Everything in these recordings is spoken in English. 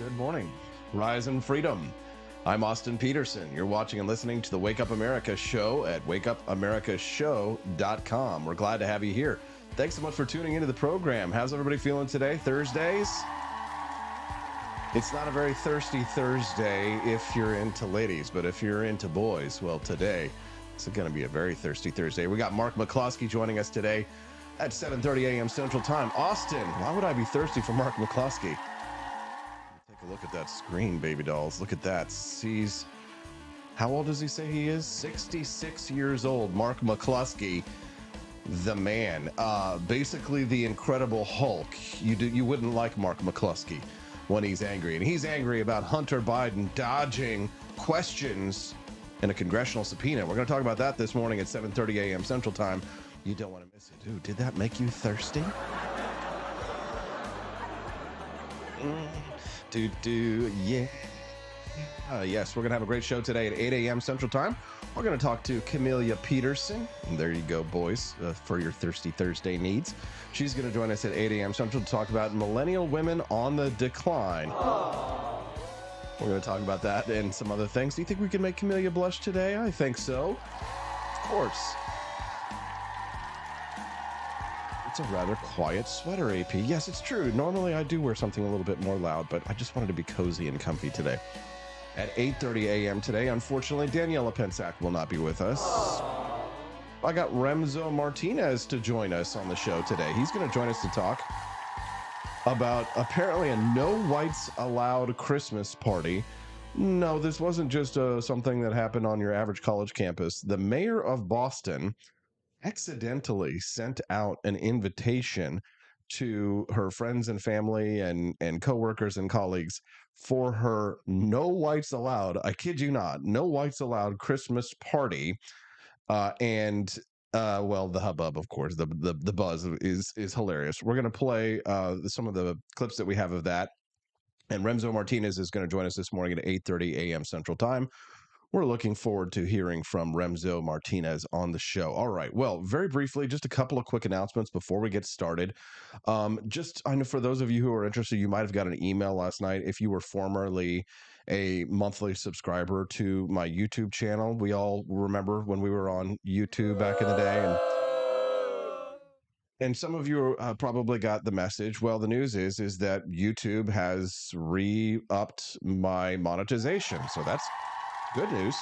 Good morning. Rise and freedom. I'm Austin Peterson. You're watching and listening to the Wake Up America show at wakeupAmericaShow.com. We're glad to have you here. Thanks so much for tuning into the program. How's everybody feeling today? Thursdays? It's not a very thirsty Thursday if you're into ladies, but if you're into boys, well, today it's going to be a very thirsty Thursday. We got Mark McCloskey joining us today at 7:30 a.m. Central Time. Austin, why would I be thirsty for Mark McCloskey? Take a look at that screen, baby dolls. Look at that. He's, how old does he say he is? 66 years old. Mark McCloskey, the man. Basically the Incredible Hulk. You wouldn't like Mark McCloskey when he's angry. And he's angry about Hunter Biden dodging questions in a congressional subpoena. We're going to talk about that this morning at 7:30 a.m. Central Time. You don't want to miss it. Ooh, did that make you thirsty? Yeah. Yes, we're going to have a great show today at 8 a.m. Central Time. We're going to talk to Camellia Peterson. And there you go, boys, for your Thirsty Thursday needs. She's going to join us at 8 a.m. Central to talk about millennial women on the decline. We're going to talk about that and some other things. Do you think we can make Camellia blush today? I think so. Of course. It's a rather quiet sweater, AP. Yes, it's true. Normally I do wear something a little bit more loud, but I just wanted to be cozy and comfy today. At 8:30 a.m. today, unfortunately, Daniela Pensac will not be with us. I got Remzo Martinez to join us on the show today. He's going to join us to talk about apparently a no whites allowed Christmas party. No, this wasn't just something that happened on your average college campus. The mayor of Boston accidentally sent out an invitation to her friends and family and coworkers and colleagues for her no whites allowed, I kid you not, no whites allowed Christmas party. Well, the hubbub, of course, the buzz is hilarious. We're going to play some of the clips that we have of that. And Remzo Martinez is going to join us this morning at 8:30 a.m. Central Time. We're looking forward to hearing from Remzo Martinez on the show. All right. Well, very briefly, just a couple of quick announcements before we get started. I know for those of you who are interested, you might have got an email last night. If you were formerly a monthly subscriber to my YouTube channel, we all remember when we were on YouTube back in the day. And some of you probably got the message. Well, the news is that YouTube has re-upped my monetization. So that's good news.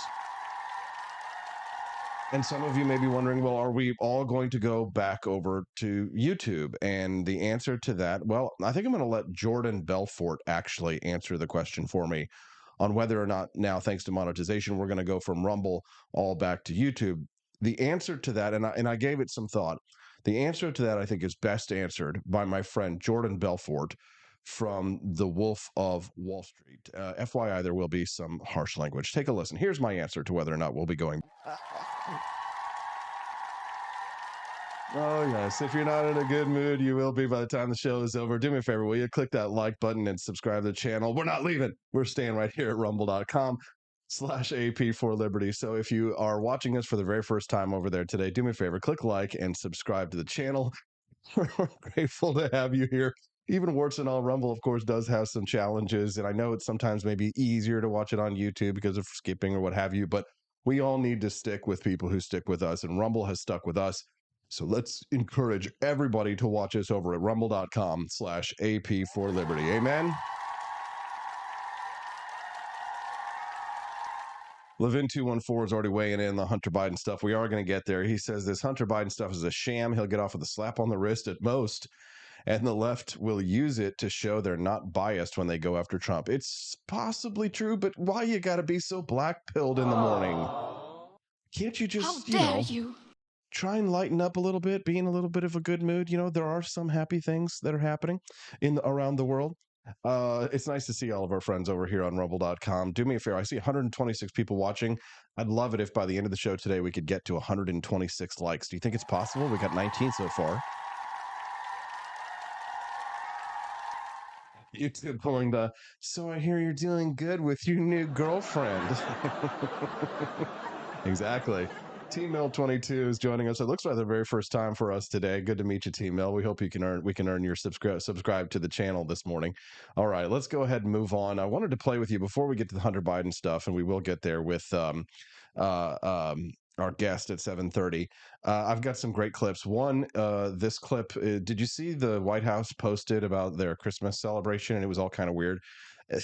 And some of you may be wondering, well, are we all going to go back over to YouTube? And the answer to that, well, I think I'm going to let Jordan Belfort actually answer the question for me on whether or not now, thanks to monetization, we're going to go from Rumble all back to YouTube. The answer to that, and I gave it some thought, the answer to that I think is best answered by my friend Jordan Belfort from The Wolf of Wall Street. FYI, there will be some harsh language. Take a listen. Here's my answer to whether or not we'll be going. Oh, yes. If you're not in a good mood, you will be by the time the show is over. Do me a favor, will you click that like button and subscribe to the channel? We're not leaving. We're staying right here at rumble.com/AP for Liberty. So if you are watching us for the very first time over there today, do me a favor, click like and subscribe to the channel. We're grateful to have you here. Even warts and all, Rumble, of course, does have some challenges, and I know it's sometimes maybe easier to watch it on YouTube because of skipping or what have you, but we all need to stick with people who stick with us, and Rumble has stuck with us. So let's encourage everybody to watch us over at rumble.com/AP for Liberty. Amen. Levin214 is already weighing in the Hunter Biden stuff. We are going to get there. He says this Hunter Biden stuff is a sham. He'll get off with a slap on the wrist at most. And the left will use it to show they're not biased when they go after Trump. It's possibly true, but why you got to be so black-pilled in the morning? Can't you just, you try and lighten up a little bit, be in a little bit of a good mood? There are some happy things that are happening around the world. It's nice to see all of our friends over here on rumble.com. Do me a favor. I see 126 people watching. I'd love it if by the end of the show today we could get to 126 likes. Do you think it's possible? We got 19 so far. YouTube pulling so I hear you're doing good with your new girlfriend. Exactly. Team Mill 22 is joining us. It looks like the very first time for us today. Good to meet you, Team Mill. We hope we can earn your subscribe to the channel this morning. All right, let's go ahead and move on. I wanted to play with you before we get to the Hunter Biden stuff, and we will get there with our guest at 7:30. I've got some great clips. One, this clip. Did you see the White House posted about their Christmas celebration? And it was all kind of weird. They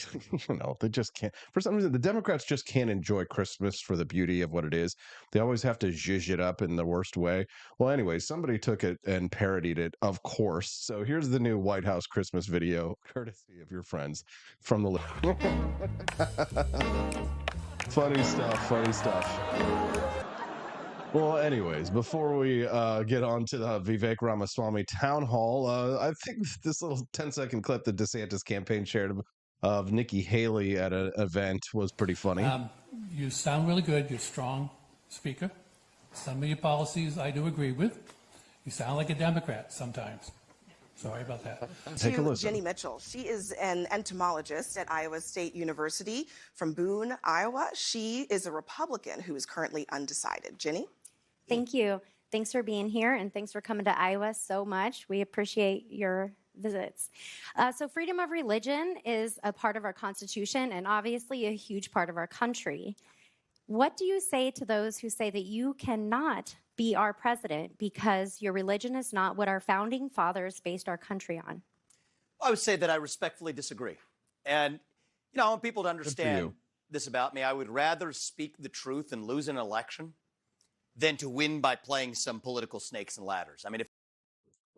just can't. For some reason, the Democrats just can't enjoy Christmas for the beauty of what it is. They always have to zhuzh it up in the worst way. Well, anyway, somebody took it and parodied it, of course. So here's the new White House Christmas video, courtesy of your friends from the. Funny stuff. Funny stuff. Well, anyways, before we get on to the Vivek Ramaswamy town hall, I think this little 10-second clip that DeSantis campaign shared of Nikki Haley at an event was pretty funny. You sound really good. You're a strong speaker. Some of your policies I do agree with. You sound like a Democrat sometimes. Sorry about that. Take a listen. Jenny Mitchell. She is an entomologist at Iowa State University from Boone, Iowa. She is a Republican who is currently undecided. Jenny? Thank you. Thanks for being here, and thanks for coming to Iowa so much. We appreciate your visits. So freedom of religion is a part of our Constitution and obviously a huge part of our country. What do you say to those who say that you cannot be our president because your religion is not what our founding fathers based our country on? I would say that I respectfully disagree. And, I want people to understand this about me. I would rather speak the truth and lose an election than to win by playing some political snakes and ladders. I mean,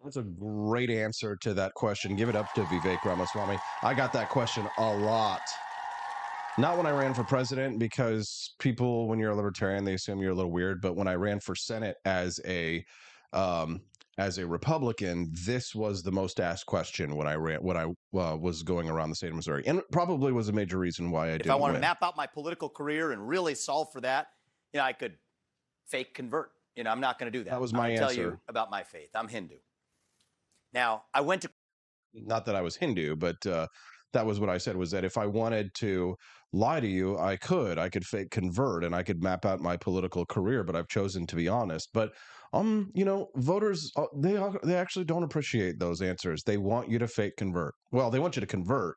That's a great answer to that question. Give it up to Vivek Ramaswamy. I got that question a lot. Not when I ran for president, because people, when you're a libertarian, they assume you're a little weird. But when I ran for Senate as a Republican, this was the most asked question when I was going around the state of Missouri, and it probably was a major reason why I didn't. If I want win. to map out my political career and really solve for that, I could fake convert. I'm not going to do that. That was my answer. answer. Tell you about my faith. I'm Hindu. Now, I went to. Not that I was Hindu, but that was what I said, was that if I wanted to lie to you, I could fake convert and I could map out my political career, but I've chosen to be honest. But voters, they actually don't appreciate those answers. They want you to fake convert. Well, they want you to convert,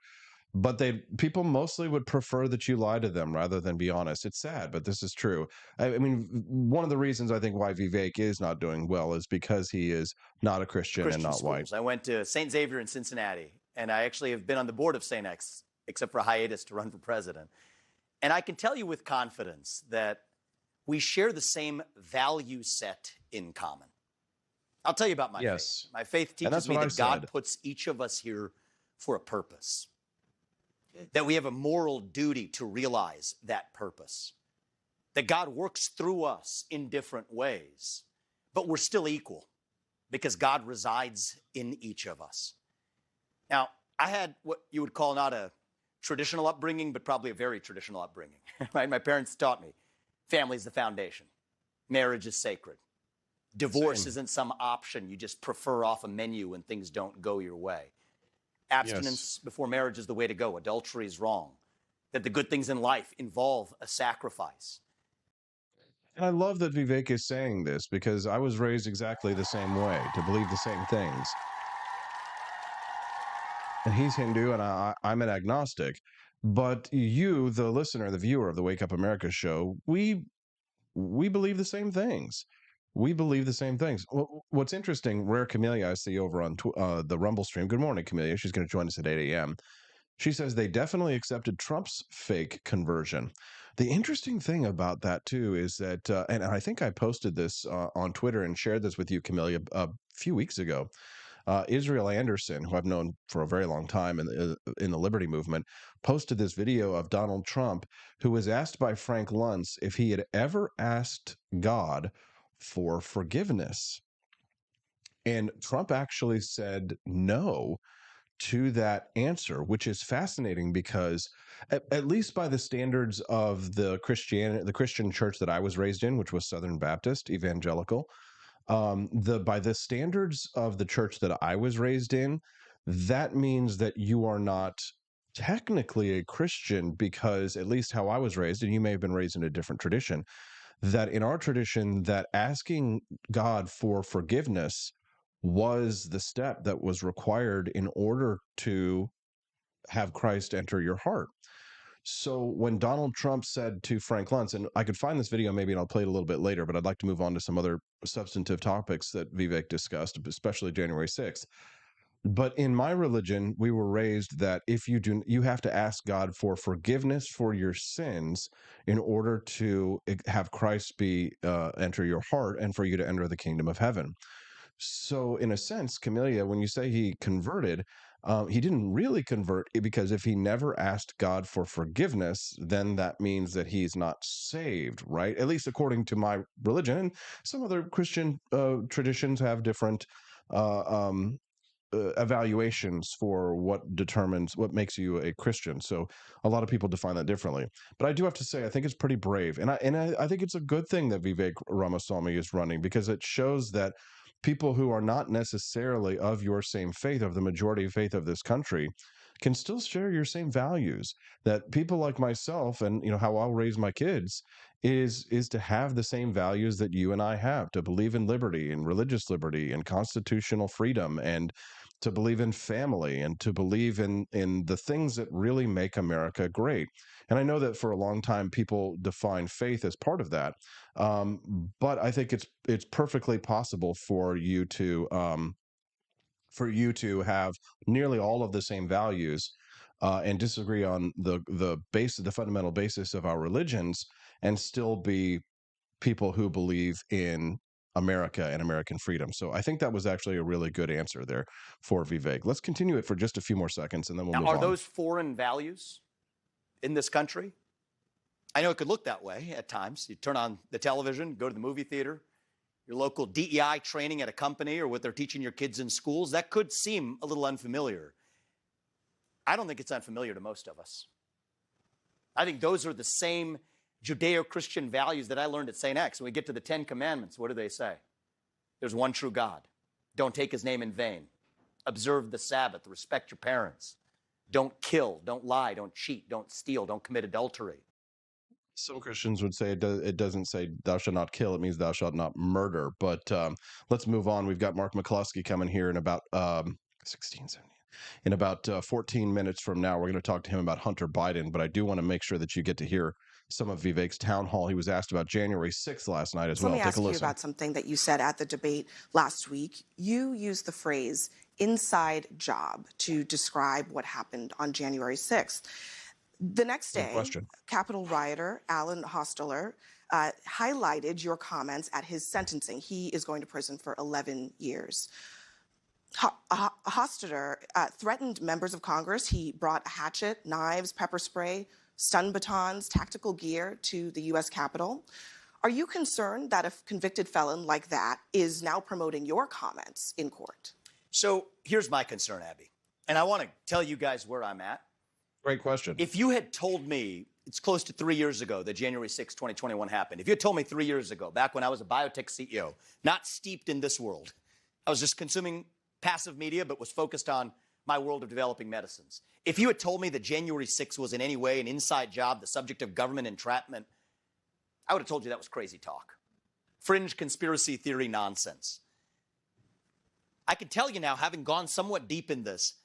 but people mostly would prefer that you lie to them rather than be honest. It's sad, but this is true. I mean, one of the reasons I think why Vivek is not doing well is because he is not a Christian and not schools. white. I went to St. Xavier in Cincinnati, and I actually have been on the board of St. X, except for a hiatus to run for president. And I can tell you with confidence that we share the same value set in common. I'll tell you about my faith. My faith teaches me that God puts each of us here for a purpose, that we have a moral duty to realize that purpose, that God works through us in different ways, but we're still equal because God resides in each of us. Now, I had what you would call not a traditional upbringing, but probably a very traditional upbringing. Right? My parents taught me family is the foundation. Marriage is sacred. Divorce isn't some option you just prefer off a menu when things don't go your way. Abstinence before marriage is the way to go. Adultery is wrong. That the good things in life involve a sacrifice. And I love that Vivek is saying this, because I was raised exactly the same way, to believe the same things. And he's Hindu, and I'm an agnostic. But you, the listener, the viewer of the Wake Up America show, we believe the same things. We believe the same things. What's interesting, Rare Camellia, I see over on the Rumble stream. Good morning, Camellia. She's going to join us at 8 a.m. She says they definitely accepted Trump's fake conversion. The interesting thing about that, too, is that, and I think I posted this on Twitter and shared this with you, Camellia, a few weeks ago. Israel Anderson, who I've known for a very long time in the Liberty Movement, posted this video of Donald Trump, who was asked by Frank Luntz if he had ever asked God for forgiveness. And Trump actually said no to that answer, which is fascinating because at least by the standards of the Christian church that I was raised in, which was Southern Baptist evangelical, by the standards of the church that I was raised in, that means that you are not technically a Christian, because at least how I was raised, and you may have been raised in a different tradition, that in our tradition, that asking God for forgiveness was the step that was required in order to have Christ enter your heart. So when Donald Trump said to Frank Luntz, and I could find this video maybe and I'll play it a little bit later, but I'd like to move on to some other substantive topics that Vivek discussed, especially January 6th. But in my religion, we were raised that if you do, you have to ask God for forgiveness for your sins in order to have Christ be enter your heart and for you to enter the kingdom of heaven. So, in a sense, Camellia, when you say he converted, he didn't really convert because if he never asked God for forgiveness, then that means that he's not saved, right? At least according to my religion. And some other Christian traditions have different evaluations for what determines what makes you a Christian. So a lot of people define that differently. But I do have to say, I think it's pretty brave, and I think it's a good thing that Vivek Ramaswamy is running because it shows that people who are not necessarily of your same faith, of the majority faith of this country, can still share your same values. That people like myself, and how I'll raise my kids, is to have the same values that you and I have, to believe in liberty and religious liberty and constitutional freedom, and to believe in family, and to believe in the things that really make America great. And I know that for a long time people define faith as part of that, but I think it's perfectly possible for you to have nearly all of the same values and disagree on the fundamental basis of our religions, and still be people who believe in America and American freedom. So I think that was actually a really good answer there for Vivek. Let's continue it for just a few more seconds, and then we'll move on. Are those foreign values in this country? I know it could look that way at times. You turn on the television, go to the movie theater, your local DEI training at a company, or what they're teaching your kids in schools. That could seem a little unfamiliar. I don't think it's unfamiliar to most of us. I think those are the same Judeo-Christian values that I learned at St. X. When we get to the 10 Commandments, what do they say? There's one true God. Don't take his name in vain. Observe the Sabbath. Respect your parents. Don't kill. Don't lie. Don't cheat. Don't steal. Don't commit adultery. Some Christians would say it doesn't say thou shalt not kill. It means thou shalt not murder. But let's move on. We've got Mark McCloskey coming here in about 14 minutes from now. We're going to talk to him about Hunter Biden, but I do want to make sure that you get to hear some of Vivek's town hall. He was asked about January 6th last night as well. Let me ask you about something that you said at the debate last week. You used the phrase inside job to describe what happened on January 6th. The next day, Capitol rioter Alan Hostetter highlighted your comments at his sentencing. He is going to prison for 11 years. Hostetter threatened members of Congress. He brought a hatchet, knives, pepper spray, stun batons, tactical gear to the U.S. Capitol. Are you concerned that a convicted felon like that is now promoting your comments in court? So here's my concern, Abby, and I want to tell you guys where I'm at. Great question. If you had told me, it's close to 3 years ago that January 6, 2021 happened. If you had told me 3 years ago, back when I was a biotech CEO, not steeped in this world, I was just consuming passive media, but was focused on my world of developing medicines. If you had told me that January 6 was in any way an inside job, the subject of government entrapment, I would have told you that was crazy talk. Fringe conspiracy theory nonsense. I can tell you now, having gone somewhat deep in this,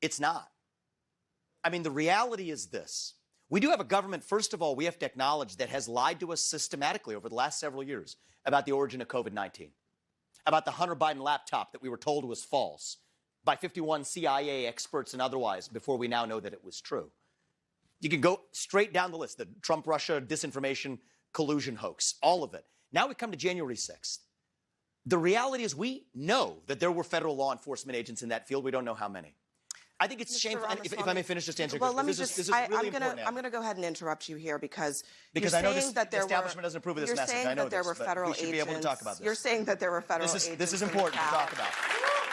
it's not. I mean, the reality is this. We do have a government, first of all, we have to acknowledge, that has lied to us systematically over the last several years about the origin of COVID-19, about the Hunter Biden laptop that we were told was false by 51 CIA experts and otherwise before we now know that it was true. You can go straight down the list, the Trump-Russia disinformation collusion hoax, all of it. Now we come to January 6th. The reality is we know that there were federal law enforcement agents in that field. We don't know how many. I think it's shameful. If I may finish just answering. Well, let me this is really important. I'm going to go ahead and interrupt you here because I know the establishment doesn't approve of this message. I know that there were federal agents. We should be able to talk about this. You're saying that there were federal agents. This is important to talk about.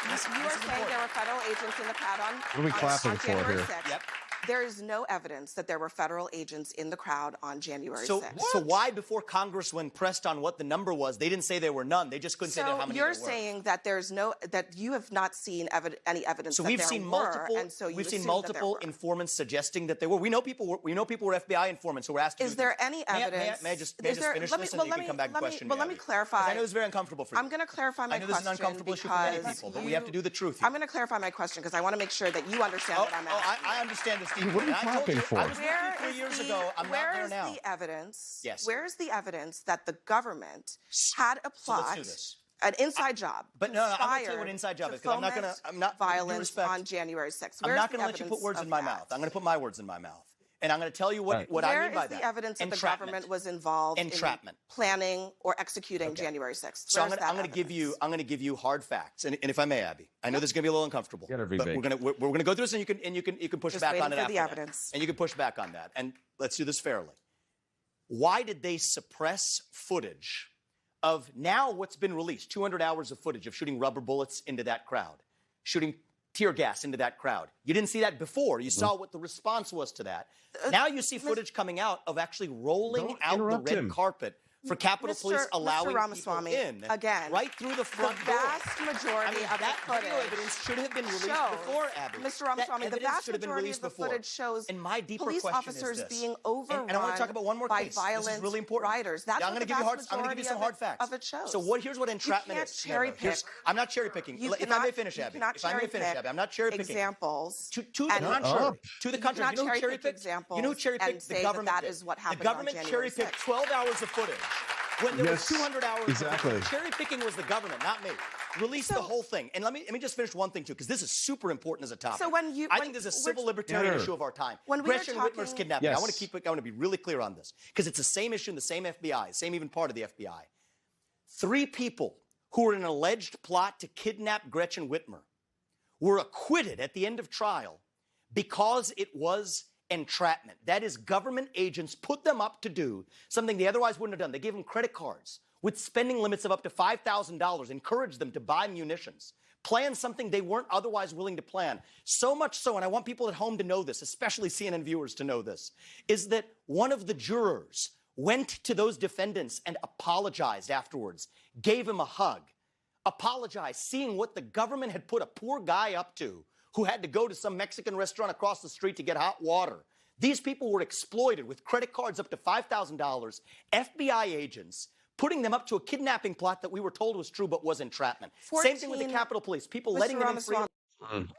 You are saying there were federal agents in the pad on. What are we clapping for here? Yep. There is no evidence that there were federal agents in the crowd on January 6th. So why, before Congress, when pressed on what the number was, they didn't say there were none? They just couldn't say how many there were. So you're saying that that you have not seen any evidence that there were, and so we've seen multiple informants suggesting that there were. We know people were FBI informants who were asked to Is there any evidence? May I just finish this, and you can come back and question me? Well, let me clarify. I know it's very uncomfortable for you. I'm going to clarify my question. I know this is an uncomfortable issue for many people, but we have to do the truth here. I'm going to clarify my question because I want to make sure that you understand what I'm asking. I understand this deeply. What are you clapping for? I was with you 3 years ago. I'm not there now. Where is the evidence? Yes. Where is the evidence that the government had a plot? Let's do this. An inside job. But no, I'm going to tell you what an inside job is, because I'm not violence on January 6th. I'm not going to let you put words in my mouth. I'm going to put my words in my mouth. And I'm going to tell you what I mean by that. Where is the evidence that the government was involved in planning or executing January 6th? So I'm going to give you hard facts. And if I may, Abby, I know this is going to be a little uncomfortable. But we're going to go through this, and you can push back on it after that. And you can push back on that. And let's do this fairly. Why did they suppress footage of now what's been released, 200 hours of footage of shooting rubber bullets into that crowd, shooting tear gas into that crowd? You didn't see that before. You saw what the response was to that. Now you see footage coming out of actually rolling out the red carpet for Capitol Police allowing people in, again, right through the front door. The vast majority of that the footage evidence should have been released before, Abby. Mr. Ramaswamy, the vast majority of the footage shows police officers being overrun and I want to talk about one more by case. violent this is really important. riders. That's I'm going to give you some hard facts. So here's what entrapment is. I'm not cherry picking. If I may finish, Abby. If I may finish, Abby. I'm not cherry picking. Examples. To the contrary. You know who cherry picked? You know who cherry picked? The government. That is what happened. The government cherry picked 12 hours of footage. When there was 200 hours, cherry picking was the government, not me. Release the whole thing. And let me just finish one thing too, because this is super important as a topic. So I think this is a civil libertarian issue of our time. Gretchen Whitmer's kidnapping. I want to be really clear on this, because it's the same issue in the same FBI, same even part of the FBI. 3 people who were in an alleged plot to kidnap Gretchen Whitmer were acquitted at the end of trial because it was entrapment. That is, government agents put them up to do something they otherwise wouldn't have done. They gave them credit cards with spending limits of up to $5,000, encouraged them to buy munitions, plan something they weren't otherwise willing to plan. So much so, and I want people at home to know this, especially CNN viewers to know this, is that one of the jurors went to those defendants and apologized afterwards, gave him a hug, apologized, seeing what the government had put a poor guy up to, who had to go to some Mexican restaurant across the street to get hot water. These people were exploited with credit cards up to $5,000, FBI agents putting them up to a kidnapping plot that we were told was true but was entrapment. Same thing with the Capitol Police, people letting them in freedom.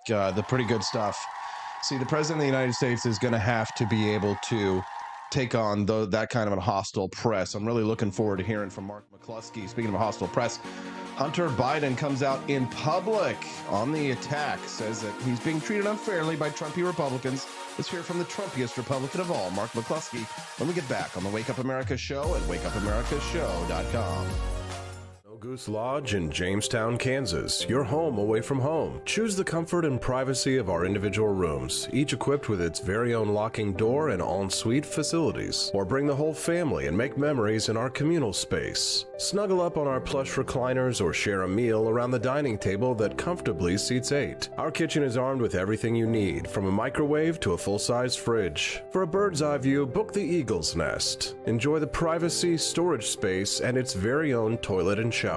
God, the pretty good stuff. See, the President of the United States is going to have to be able to take on that kind of a hostile press. I'm really looking forward to hearing from Mark McCloskey. Speaking of a hostile press, Hunter Biden comes out in public on the attack, says that he's being treated unfairly by Trumpy Republicans. Let's hear from the Trumpiest Republican of all, Mark McCloskey, when we get back on the Wake Up America Show at wakeupAmericaShow.com. Goose Lodge in Jamestown, Kansas, your home away from home. Choose the comfort and privacy of our individual rooms, each equipped with its very own locking door and en-suite facilities. Or bring the whole family and make memories in our communal space. Snuggle up on our plush recliners or share a meal around the dining table that comfortably seats 8. Our kitchen is armed with everything you need, from a microwave to a full-size fridge. For a bird's eye view, book the Eagle's Nest. Enjoy the privacy, storage space, and its very own toilet and shower.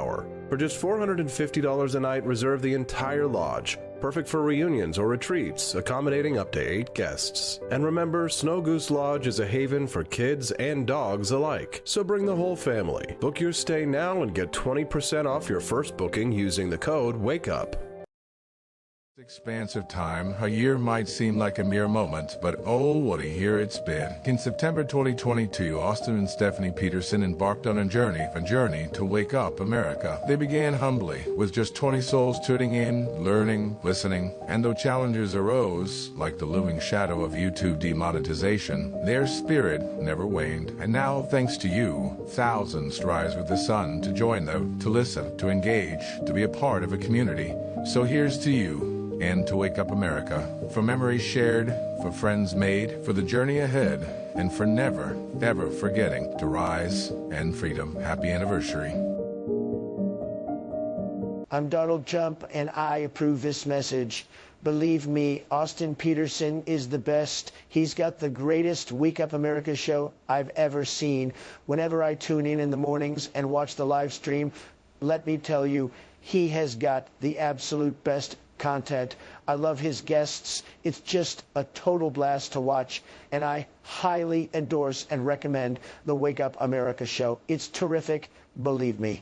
For just $450 a night, reserve the entire lodge. Perfect for reunions or retreats, accommodating up to 8 guests. And remember, Snow Goose Lodge is a haven for kids and dogs alike. So bring the whole family. Book your stay now and get 20% off your first booking using the code WAKEUP. Expansive time, a year might seem like a mere moment, but oh, what a year it's been. In September 2022, Austin and Stephanie Peterson embarked on a journey to wake up America. They began humbly, with just 20 souls tuning in, learning, listening, and though challenges arose, like the looming shadow of YouTube demonetization, their spirit never waned. And now, thanks to you, thousands rise with the sun to join them, to listen, to engage, to be a part of a community. So here's to you, and to Wake Up America, for memories shared, for friends made, for the journey ahead, and for never, ever forgetting to rise and freedom. Happy anniversary. I'm Donald Trump, and I approve this message. Believe me, Austin Peterson is the best. He's got the greatest Wake Up America show I've ever seen. Whenever I tune in the mornings and watch the live stream, let me tell you, he has got the absolute best content. I love his guests. It's just a total blast to watch, and I highly endorse and recommend the Wake Up America show. It's terrific, believe me.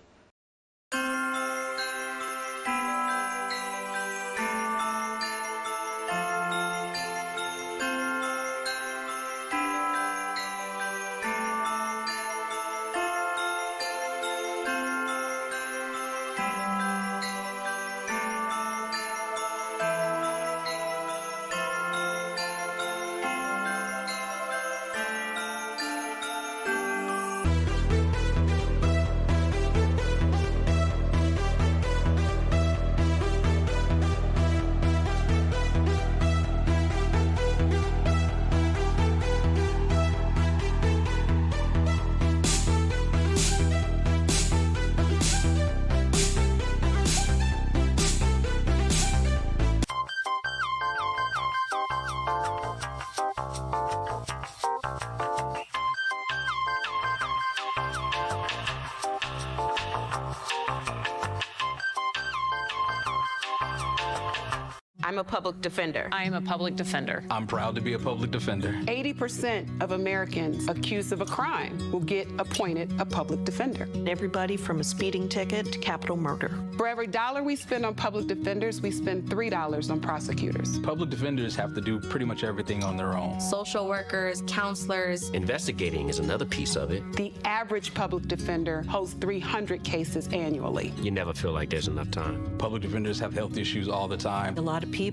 I'm a public defender. I am a public defender. I'm proud to be a public defender. 80% of Americans accused of a crime will get appointed a public defender. Everybody from a speeding ticket to capital murder. For every dollar we spend on public defenders, we spend $3 on prosecutors. Public defenders have to do pretty much everything on their own. Social workers, counselors. Investigating is another piece of it. The average public defender holds 300 cases annually. You never feel like there's enough time. Public defenders have health issues all the time. A lot of people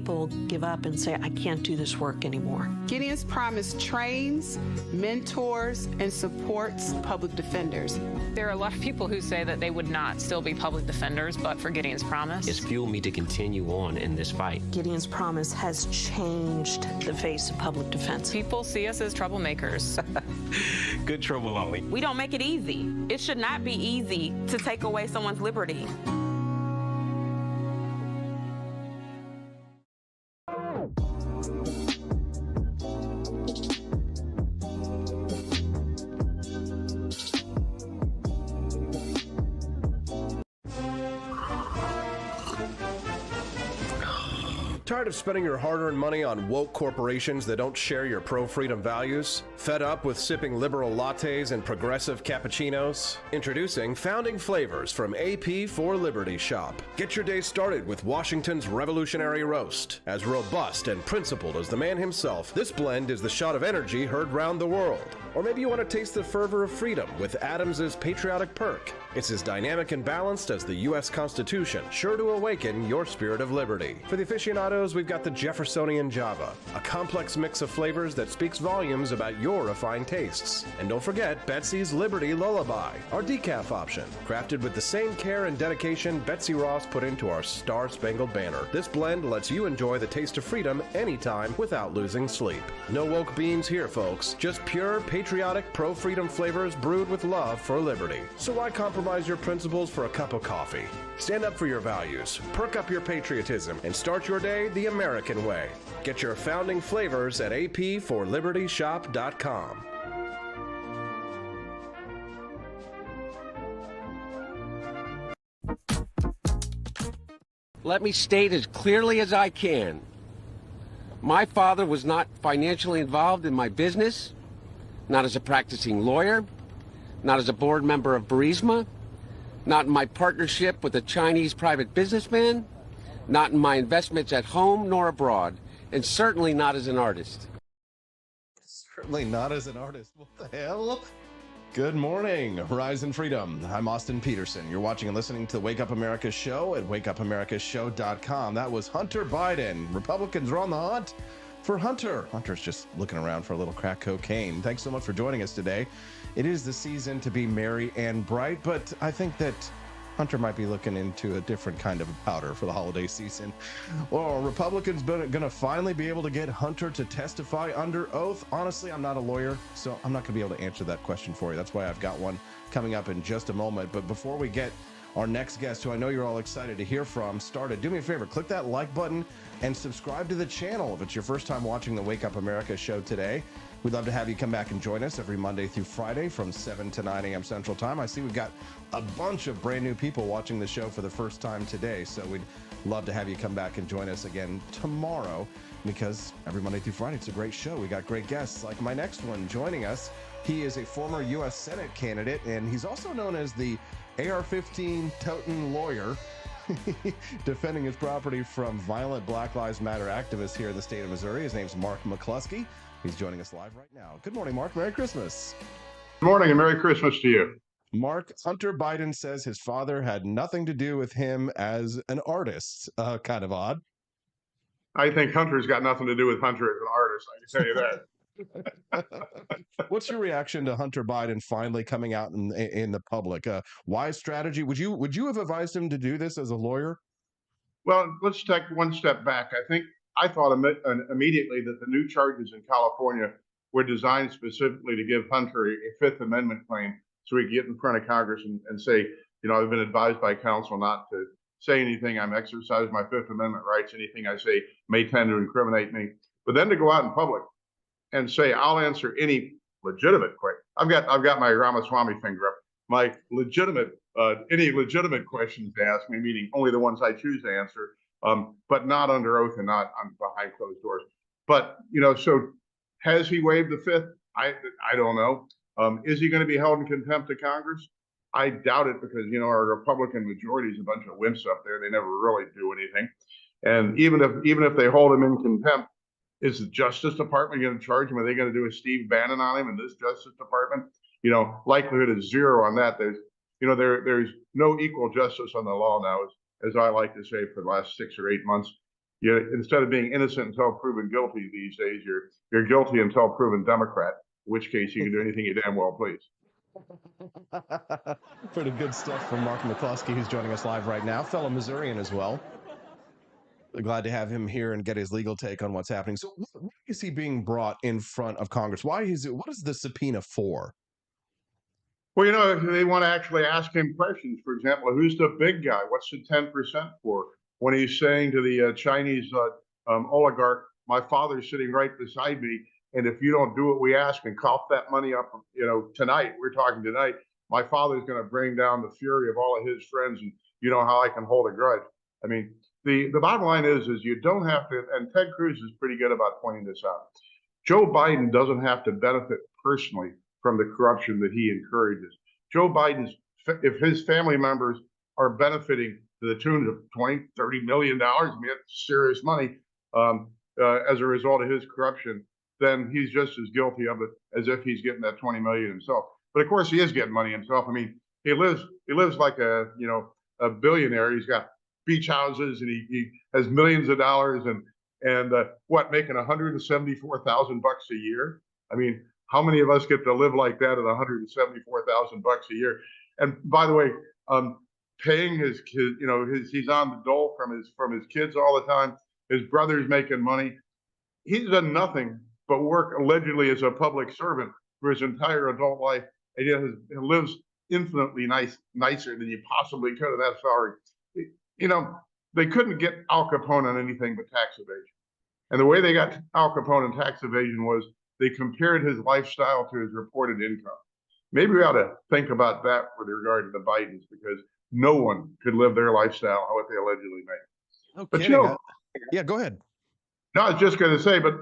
give up and say, I can't do this work anymore. Gideon's Promise trains, mentors, and supports public defenders. There are a lot of people who say that they would not still be public defenders, but for Gideon's Promise. It's fueled me to continue on in this fight. Gideon's Promise has changed the face of public defense. People see us as troublemakers. Good trouble only. We don't make it easy. It should not be easy to take away someone's liberty. Tired of spending your hard-earned money on woke corporations that don't share your pro-freedom values? Fed up with sipping liberal lattes and progressive cappuccinos? Introducing Founding Flavors from AP for Liberty Shop. Get your day started with Washington's Revolutionary Roast. As robust and principled as the man himself, this blend is the shot of energy heard round the world. Or maybe you want to taste the fervor of freedom with Adams's Patriotic Perk. It's as dynamic and balanced as the U.S. Constitution, sure to awaken your spirit of liberty. For the aficionados, we've got the Jeffersonian Java, a complex mix of flavors that speaks volumes about your refined tastes. And don't forget Betsy's Liberty Lullaby, our decaf option, crafted with the same care and dedication Betsy Ross put into our Star-Spangled Banner. This blend lets you enjoy the taste of freedom anytime without losing sleep. No woke beans here, folks. Just pure, patriotic, pro-freedom flavors brewed with love for liberty. So why compromise your principles for a cup of coffee? Stand up for your values, perk up your patriotism, and start your day the American way. Get your Founding Flavors at apforlibertyshop.com. Let me state as clearly as I can. My father was not financially involved in my business, not as a practicing lawyer, not as a board member of Burisma, not in my partnership with a Chinese private businessman, not in my investments at home nor abroad, and certainly not as an artist. Certainly not as an artist. What the hell? Good morning, Rise and Freedom. I'm Austin Peterson. You're watching and listening to the Wake Up America show at wakeupAmericaShow.com. That was Hunter Biden. Republicans are on the hunt for Hunter. Hunter's just looking around for a little crack cocaine. Thanks so much for joining us today. It is the season to be merry and bright, but I think that Hunter might be looking into a different kind of powder for the holiday season. Well, Republicans going to finally be able to get Hunter to testify under oath? Honestly, I'm not a lawyer, so I'm not going to be able to answer that question for you. That's why I've got one coming up in just a moment. But before we get Our next guest, who I know you're all excited to hear from, started. Do me a favor, click that like button and subscribe to the channel if it's your first time watching the Wake Up America show today. We'd love to have you come back and join us every Monday through Friday from 7 to 9 a.m. Central Time. I see we've got a bunch of brand new people watching the show for the first time today, so we'd love to have you come back and join us again tomorrow, because every Monday through Friday, it's a great show. We got great guests like my next one joining us. He is a former U.S. Senate candidate, and he's also known as the AR-15 toting lawyer, defending his property from violent Black Lives Matter activists here in the state of Missouri. His name's Mark McCloskey. He's joining us live right now. Good morning, Mark. Merry Christmas. Good morning and Merry Christmas to you. Mark, Hunter Biden says his father had nothing to do with him as an artist. Kind of odd. I think Hunter's got nothing to do with Hunter as an artist. I can tell you that. What's your reaction to Hunter Biden finally coming out in the public? Wise strategy. Would you have advised him to do this as a lawyer? Well, let's take one step back. I thought immediately that the new charges in California were designed specifically to give Hunter a Fifth Amendment claim so he could get in front of Congress and say, I've been advised by counsel not to say anything. I'm exercising my Fifth Amendment rights. Anything I say may tend to incriminate me. But then to go out in public and say, I'll answer any legitimate question. I've got my Ramaswamy finger up. My legitimate, any legitimate questions to ask me, meaning only the ones I choose to answer, but not under oath and not behind closed doors. But, so has he waived the Fifth? I don't know. Is he going to be held in contempt of Congress? I doubt it, because, our Republican majority is a bunch of wimps up there. They never really do anything. And even if they hold him in contempt, is the Justice Department going to charge him? Are they going to do a Steve Bannon on him in this Justice Department? Likelihood is zero on that. There's no equal justice on the law now, as I like to say for the last 6 or 8 months. Instead of being innocent until proven guilty these days, you're guilty until proven Democrat, in which case you can do anything you damn well please. Pretty good stuff from Mark McCloskey, who's joining us live right now, fellow Missourian as well. Glad to have him here and get his legal take on what's happening. So why is he being brought in front of Congress? What is the subpoena for? Well, they want to actually ask him questions. For example, who's the big guy? What's the 10% for? When he's saying to the Chinese oligarch, my father's sitting right beside me, and if you don't do what we ask and cough that money up, tonight, we're talking tonight, my father's going to bring down the fury of all of his friends, and you know how I can hold a grudge. I mean, the bottom line is you don't have to, and Ted Cruz is pretty good about pointing this out. Joe Biden doesn't have to benefit personally from the corruption that he encourages. Joe Biden's, if his family members are benefiting to the tune of $20, $30 million, I mean, that's serious money, as a result of his corruption, then he's just as guilty of it as if he's getting that $20 million himself. But of course, he is getting money himself. I mean, he lives like a billionaire. He's got beach houses, and he has millions of dollars, and making $174,000 a year. I mean, how many of us get to live like that at $174,000 a year? And by the way, paying his he's on the dole from his kids all the time. His brother's making money. He's done nothing but work allegedly as a public servant for his entire adult life, and yet he lives infinitely nicer than you possibly could. And that's sorry. They couldn't get Al Capone on anything but tax evasion. And the way they got Al Capone on tax evasion was they compared his lifestyle to his reported income. Maybe we ought to think about that with regard to the Bidens, because no one could live their lifestyle what they allegedly make. But yeah, go ahead. No, I was just going to say, but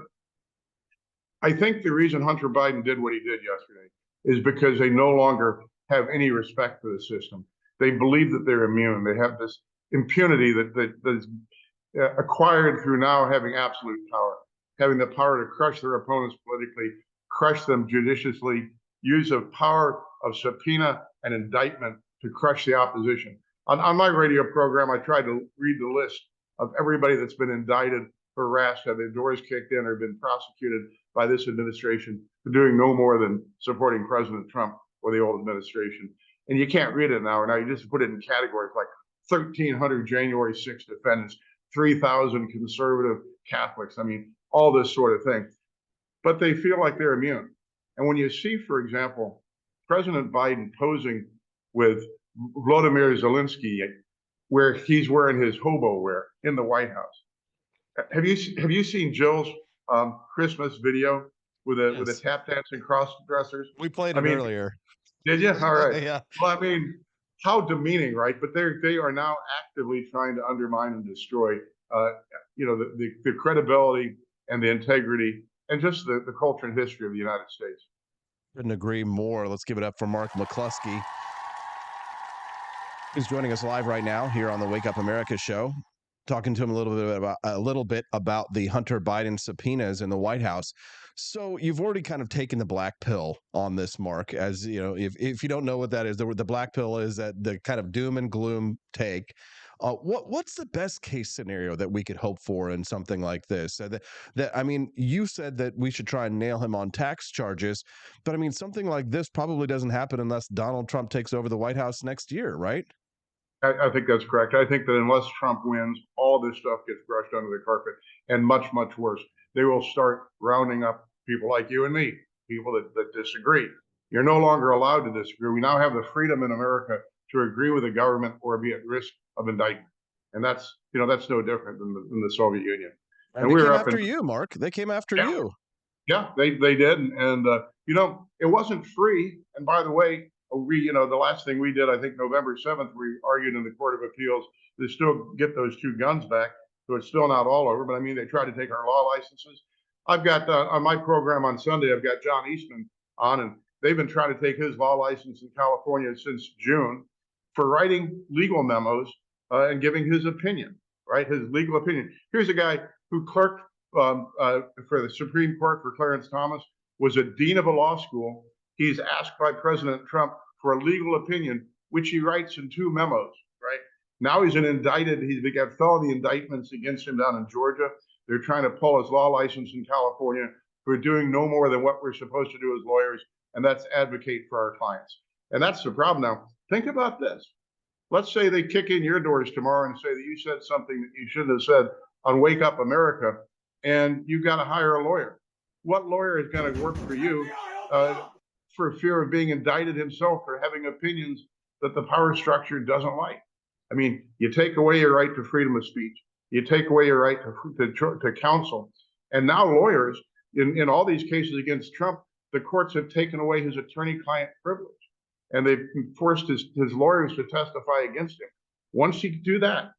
I think the reason Hunter Biden did what he did yesterday is because they no longer have any respect for the system. They believe that they're immune. They have this impunity that's acquired through now having absolute power, having the power to crush their opponents politically, crush them judiciously, use of power of subpoena and indictment to crush the opposition. On my radio program, I tried to read the list of everybody that's been indicted, harassed, had their doors kicked in, or been prosecuted by this administration for doing no more than supporting President Trump or the old administration. And you can't read it now. Now you just put it in categories like 1,300 January 6th defendants, 3,000 conservative Catholics. I mean, all this sort of thing. But they feel like they're immune. And when you see, for example, President Biden posing with Volodymyr Zelensky, where he's wearing his hobo wear in the White House. Have you seen Jill's Christmas video with a tap dancing cross dressers? We played it earlier. Did you? All right. Yeah. Well, I mean, how demeaning, right? But they are now actively trying to undermine and destroy, the credibility and the integrity and just the culture and history of the United States. Couldn't agree more. Let's give it up for Mark McCloskey, who's joining us live right now here on the Wake Up America show, talking to him a little bit about the Hunter Biden subpoenas in the White House. So you've already kind of taken the black pill on this, Mark. As you know, if you don't know what that is, the black pill is that the kind of doom and gloom take. What's the best case scenario that we could hope for in something like this? I mean, you said that we should try and nail him on tax charges, but I mean, something like this probably doesn't happen unless Donald Trump takes over the White House next year, right? I think that's correct. I think that unless Trump wins, all this stuff gets brushed under the carpet, and much, much worse. They will start rounding up people like you and me, people that disagree. You're no longer allowed to disagree. We now have the freedom in America to agree with the government or be at risk of indictment. And that's no different than the Soviet Union. And they came after you, Mark. They came after you. Yeah, they did. And it wasn't free. And by the way, the last thing we did, I think November 7th, we argued in the Court of Appeals to still get those 2 guns back. So it's still not all over. But I mean, they tried to take our law licenses. I've got on my program on Sunday, I've got John Eastman on, and they've been trying to take his law license in California since June for writing legal memos and giving his opinion, right? His legal opinion. Here's a guy who clerked for the Supreme Court for Clarence Thomas, was a dean of a law school. He's asked by President Trump for a legal opinion, which he writes in 2 memos, right? Now he's indicted. He's got felony indictments against him down in Georgia. They're trying to pull his law license in California. We're doing no more than what we're supposed to do as lawyers, and that's advocate for our clients. And that's the problem now. Think about this. Let's say they kick in your doors tomorrow and say that you said something that you shouldn't have said on Wake Up America, and you got to hire a lawyer. What lawyer is going to work for you for fear of being indicted himself for having opinions that the power structure doesn't like? I mean, you take away your right to freedom of speech. You take away your right to counsel. And now lawyers, in all these cases against Trump, the courts have taken away his attorney-client privilege. And they've forced his lawyers to testify against him. Once you do that,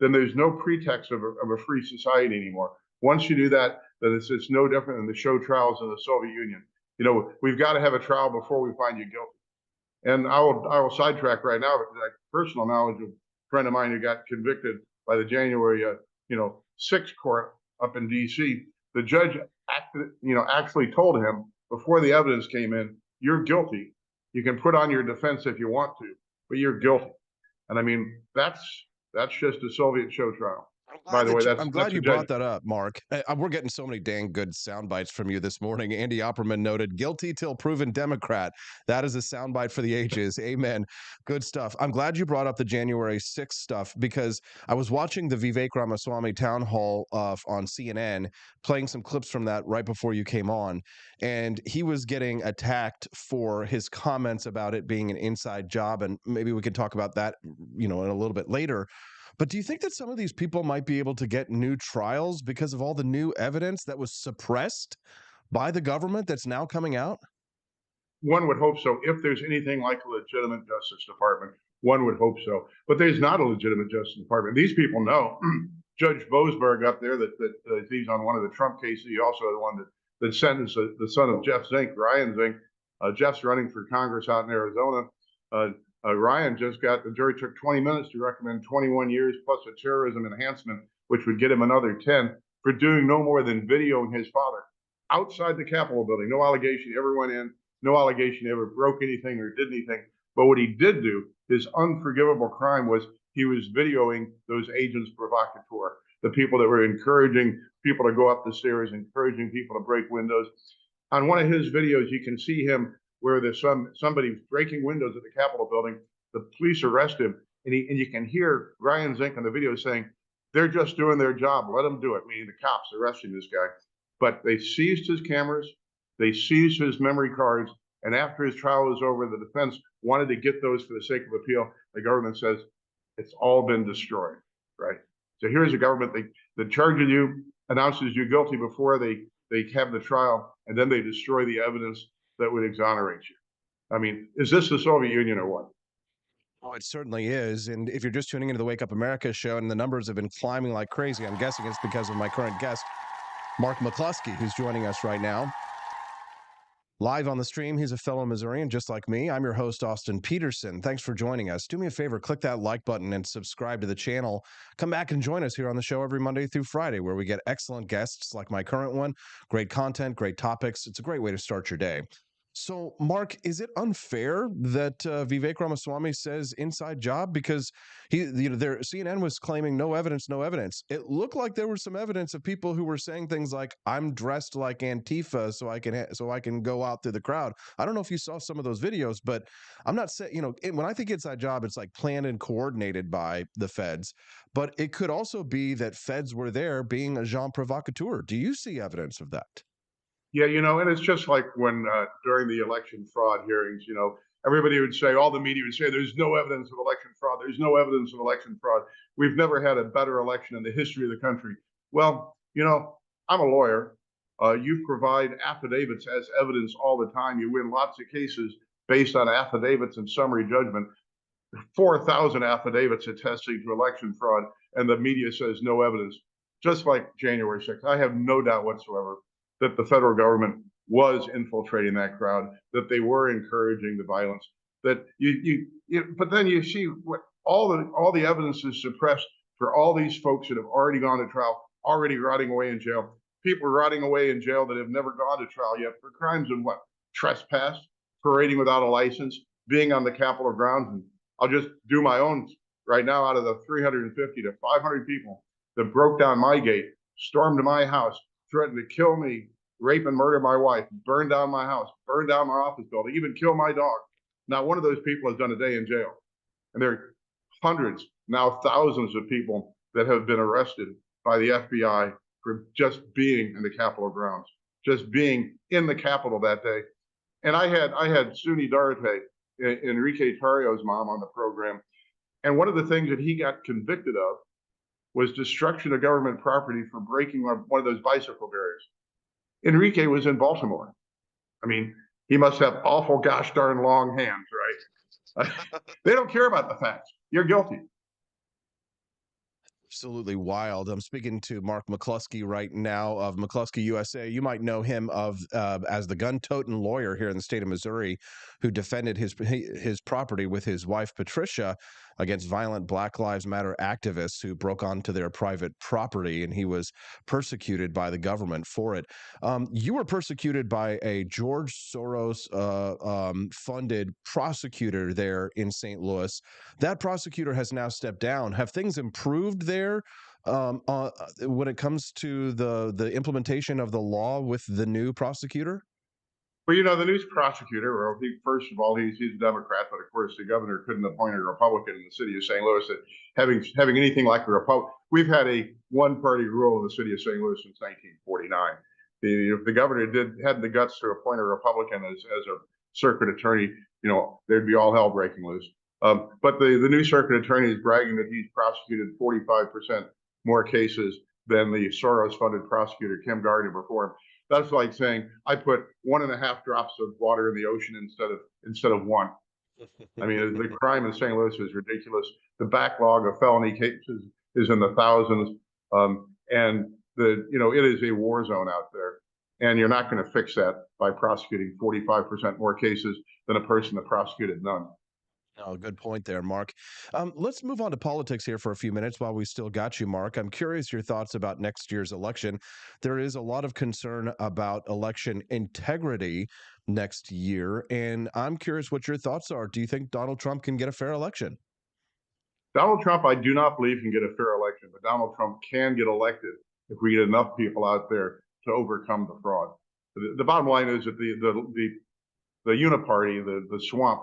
then there's no pretext of a free society anymore. Once you do that, then it's no different than the show trials in the Soviet Union. We've got to have a trial before we find you guilty. And I will sidetrack right now because I have personal knowledge of a friend of mine who got convicted by the January 6th court up in D.C. The judge actually told him before the evidence came in, "You're guilty. You can put on your defense if you want to, but you're guilty." And I mean, that's just a Soviet show trial. By the way, I'm glad you brought that up, Mark. We're getting so many dang good sound bites from you this morning. Andy Opperman noted, "Guilty till proven Democrat." That is a soundbite for the ages. Amen. Good stuff. I'm glad you brought up the January 6th stuff because I was watching the Vivek Ramaswamy town hall on CNN, playing some clips from that right before you came on, and he was getting attacked for his comments about it being an inside job, and maybe we can talk about that, in a little bit later. But do you think that some of these people might be able to get new trials because of all the new evidence that was suppressed by the government that's now coming out? One would hope so. If there's anything like a legitimate Justice Department, one would hope so. But there's not a legitimate Justice Department. These people know. Judge Boasberg up there, that he's on one of the Trump cases. He also the one that sentenced the son of Jeff Zink, Ryan Zink. Jeff's running for Congress out in Arizona. Ryan the jury took 20 minutes to recommend 21 years plus a terrorism enhancement, which would get him another 10 for doing no more than videoing his father outside the Capitol building. No allegation he ever went in, no allegation he ever broke anything or did anything. But what he did do, his unforgivable crime, was he was videoing those agents provocateur, the people that were encouraging people to go up the stairs, encouraging people to break windows. On one of his videos, you can see him where there's somebody breaking windows at the Capitol building. The police arrest him, and you can hear Ryan Zink on the video saying, "They're just doing their job. Let them do it," meaning the cops arresting this guy. But they seized his cameras, they seized his memory cards, and after his trial was over, the defense wanted to get those for the sake of appeal. The government says it's all been destroyed, right? So here's a government that charges you, announces you guilty before they have the trial, and then they destroy the evidence that would exonerate you. I mean, is this the Soviet Union or what? Oh, it certainly is. And if you're just tuning into the Wake Up America show and the numbers have been climbing like crazy, I'm guessing it's because of my current guest, Mark McCloskey, who's joining us right now. Live on the stream, he's a fellow Missourian just like me. I'm your host, Austin Peterson. Thanks for joining us. Do me a favor, click that like button and subscribe to the channel. Come back and join us here on the show every Monday through Friday, where we get excellent guests like my current one, great content, great topics. It's a great way to start your day. So, Mark, is it unfair that Vivek Ramaswamy says inside job? Because CNN was claiming no evidence, no evidence. It looked like there was some evidence of people who were saying things like, "I'm dressed like Antifa so I can go out through the crowd." I don't know if you saw some of those videos, but I'm not saying, when I think inside job, it's like planned and coordinated by the feds. But it could also be that feds were there being agent provocateur. Do you see evidence of that? Yeah, and it's just like when during the election fraud hearings, everybody would say, all the media would say, there's no evidence of election fraud. There's no evidence of election fraud. We've never had a better election in the history of the country. Well, I'm a lawyer. You provide affidavits as evidence all the time. You win lots of cases based on affidavits and summary judgment. 4,000 affidavits attesting to election fraud, and the media says no evidence. Just like January 6th, I have no doubt whatsoever that the federal government was infiltrating that crowd, that they were encouraging the violence, that but then you see what all the evidence is suppressed for all these folks that have already gone to trial, already rotting away in jail. People rotting away in jail that have never gone to trial yet for crimes of what? Trespass, parading without a license, being on the Capitol grounds. And I'll just do my own right now. Out of the 350 to 500 people that broke down my gate, stormed my house, threatened to kill me, rape and murder my wife, burn down my house, burn down my office building, even kill my dog. Not one of those people has done a day in jail. And there are hundreds, now thousands of people that have been arrested by the FBI for just being in the Capitol grounds, just being in the Capitol that day. And I had Suni Darate, Enrique Tarrio's mom, on the program. And one of the things that he got convicted of was destruction of government property for breaking one of those bicycle barriers. Enrique was in Baltimore. I mean, he must have awful gosh darn long hands, right? They don't care about the facts. You're guilty. Absolutely wild. I'm speaking to Mark McCloskey right now of McCloskey USA. You might know him as the gun-toting lawyer here in the state of Missouri who defended his property with his wife, Patricia, against violent Black Lives Matter activists who broke onto their private property, and he was persecuted by the government for it. You were persecuted by a George Soros funded prosecutor there in St. Louis. That prosecutor has now stepped down. Have things improved there when it comes to the implementation of the law with the new prosecutor? Well, the new prosecutor, well, first of all, he's a Democrat, but of course the governor couldn't appoint a Republican in the city of St. Louis. That having anything like a Republican, we've had a one-party rule in the city of St. Louis since 1949. If the governor had the guts to appoint a Republican as a circuit attorney, there'd be all hell breaking loose. But the new circuit attorney is bragging that he's prosecuted 45% more cases than the Soros-funded prosecutor Kim Gardner before him. That's like saying I put 1.5 drops of water in the ocean instead of one. I mean, the crime in St. Louis is ridiculous. The backlog of felony cases is in the thousands, and it is a war zone out there. And you're not going to fix that by prosecuting 45% more cases than a person that prosecuted none. Oh, good point there, Mark. Let's move on to politics here for a few minutes while we still got you, Mark. I'm curious your thoughts about next year's election. There is a lot of concern about election integrity next year, and I'm curious what your thoughts are. Do you think Donald Trump can get a fair election? Donald Trump, I do not believe, can get a fair election, but Donald Trump can get elected if we get enough people out there to overcome the fraud. The bottom line is that the uniparty, the swamp,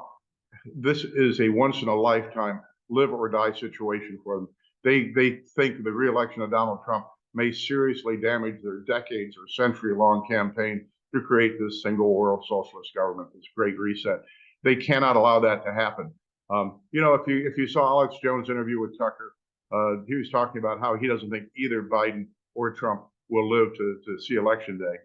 this is a once in a lifetime live or die situation for them. They think the reelection of Donald Trump may seriously damage their decades or century long campaign to create this single world socialist government, this great reset. They cannot allow that to happen. If you saw Alex Jones' interview with Tucker, he was talking about how he doesn't think either Biden or Trump will live to see Election Day.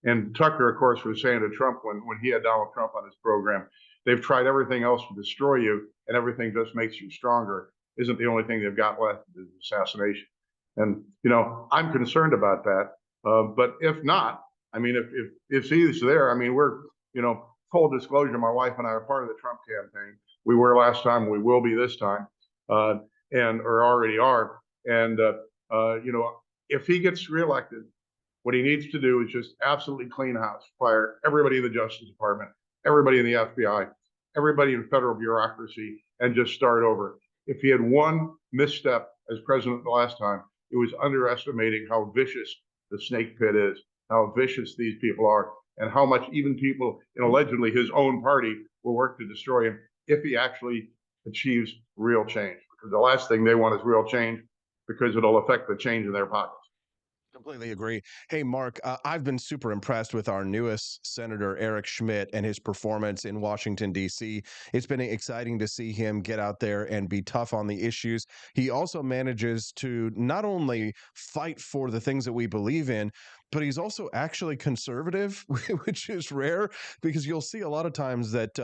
And Tucker, of course, was saying to Trump when he had Donald Trump on his program, they've tried everything else to destroy you, and everything just makes you stronger. Isn't the only thing they've got left is assassination. And I'm concerned about that. But if not, I mean, if he's there, I mean, we're full disclosure, my wife and I are part of the Trump campaign. We were last time, we will be this time, or already are. And if he gets reelected, what he needs to do is just absolutely clean house, fire everybody in the Justice Department, everybody in the FBI, everybody in federal bureaucracy, and just start over. If he had one misstep as president the last time, it was underestimating how vicious the snake pit is, how vicious these people are, and how much even people in allegedly his own party will work to destroy him if he actually achieves real change. Because the last thing they want is real change, because it'll affect the change in their pockets. Completely agree. Hey, Mark, I've been super impressed with our newest Senator Eric Schmidt and his performance in Washington, D.C. It's been exciting to see him get out there and be tough on the issues. He also manages to not only fight for the things that we believe in, but he's also actually conservative, which is rare, because you'll see a lot of times that,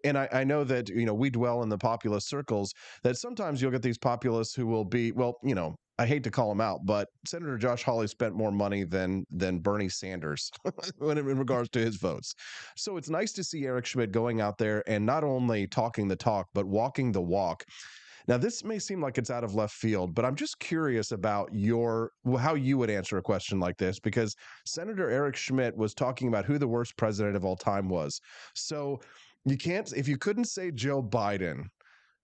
and I know that, we dwell in the populist circles, that sometimes you'll get these populists who will be, I hate to call him out, but Senator Josh Hawley spent more money than Bernie Sanders in regards to his votes. So it's nice to see Eric Schmidt going out there and not only talking the talk, but walking the walk. Now, this may seem like it's out of left field, but I'm just curious about how you would answer a question like this, because Senator Eric Schmidt was talking about who the worst president of all time was. So if you couldn't say Joe Biden,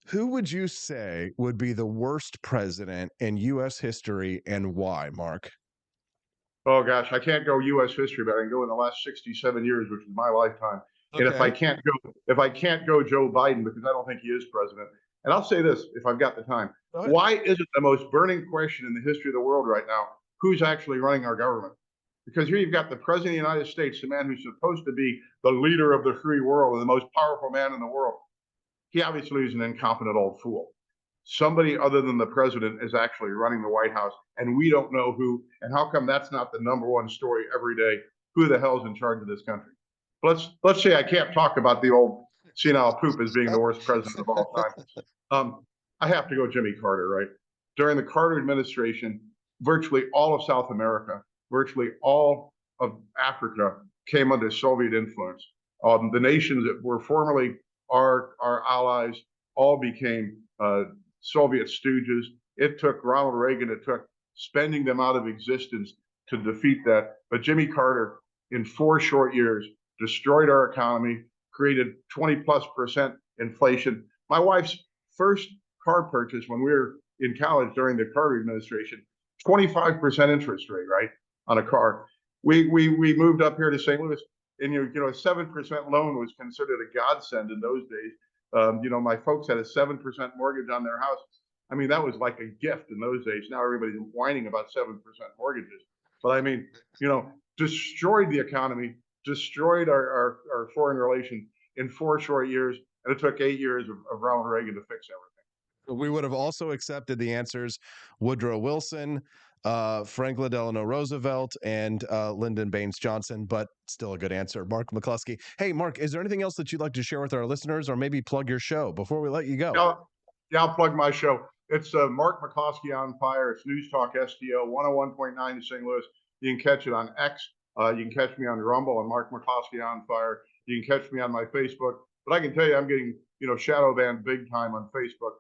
who would you say would be the worst president in U.S. history, and why, Mark? Oh gosh, I can't go U.S. history, but I can go in the last 67 years, which is my lifetime. Okay. And if I can't go Joe Biden, because I don't think he is president. And I'll say this, if I've got the time, why is it the most burning question in the history of the world right now? Who's actually running our government? Because here you've got the president of the United States, the man who's supposed to be the leader of the free world and the most powerful man in the world. He obviously is an incompetent old fool. Somebody other than the president is actually running the White House, and we don't know who. And how come that's not the number one story every day? Who the hell's in charge of this country? Let's say I can't talk about the old senile poop as being the worst president of all time. I have to go Jimmy Carter, right? During the Carter administration, virtually all of South America, virtually all of Africa came under Soviet influence. The nations that were formerly our allies all became Soviet stooges. It took Ronald Reagan, it took spending them out of existence to defeat that. But Jimmy Carter, in 4 short years, destroyed our economy, created 20+% inflation. My wife's first car purchase when we were in college during the Carter administration, 25% interest rate, right, on a car. We moved up here to St. Louis, and a 7% loan was considered a godsend in those days. My folks had a 7% mortgage on their house. I mean, that was like a gift in those days. Now everybody's whining about 7% mortgages. But I mean, destroyed the economy, destroyed our foreign relations in 4 short years. And it took 8 years of Ronald Reagan to fix everything. We would have also accepted the answers Woodrow Wilson, Franklin Delano Roosevelt, and Lyndon Baines Johnson, but still a good answer. Mark McCloskey. Hey, Mark, is there anything else that you'd like to share with our listeners, or maybe plug your show before we let you go? Yeah, I'll plug my show. It's Mark McCloskey on Fire. It's News Talk STO 101.9 in St. Louis. You can catch it on X. You can catch me on Rumble and Mark McCloskey on Fire. You can catch me on my Facebook. But I can tell you, I'm getting shadow banned big time on Facebook.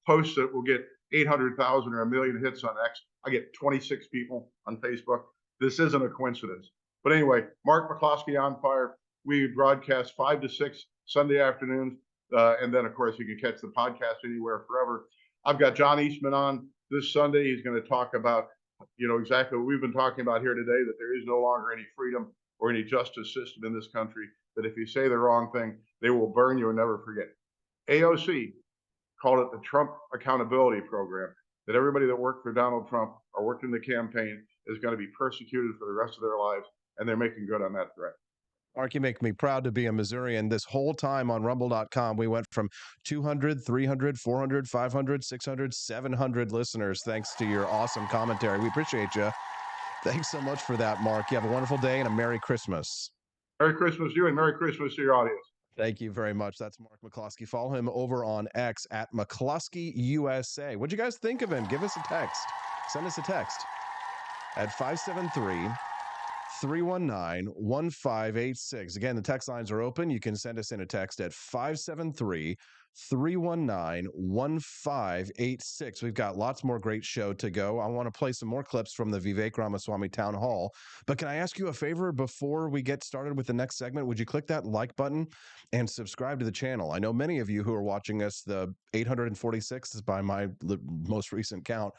Posts that will get 800,000 or 1 million hits on X. I get 26 people on Facebook. This isn't a coincidence. But anyway, Mark McCloskey on Fire. We broadcast 5 to 6 Sunday afternoons. And then, of course, you can catch the podcast anywhere forever. I've got John Eastman on this Sunday. He's going to talk about, exactly what we've been talking about here today, that there is no longer any freedom or any justice system in this country, that if you say the wrong thing, they will burn you and never forget. AOC called it the Trump Accountability Program, that everybody that worked for Donald Trump or worked in the campaign is going to be persecuted for the rest of their lives, and they're making good on that threat. Mark, you make me proud to be a Missourian. This whole time on rumble.com, we went from 200, 300, 400, 500, 600, 700 listeners, thanks to your awesome commentary. We appreciate you. Thanks so much for that, Mark. You have a wonderful day and a Merry Christmas. Merry Christmas to you and Merry Christmas to your audience. Thank you very much. That's Mark McCloskey. Follow him over on X at McCloskey USA. What'd you guys think of him? Give us a text. Send us a text at 573-319-1586. Again, the text lines are open. You can send us in a text at 573-319-1586. We've got lots more great show to go. I want to play some more clips from the Vivek Ramaswamy Town Hall. But can I ask you a favor before we get started with the next segment? Would you click that like button and subscribe to the channel? I know many of you who are watching us, the 846 is by my most recent count,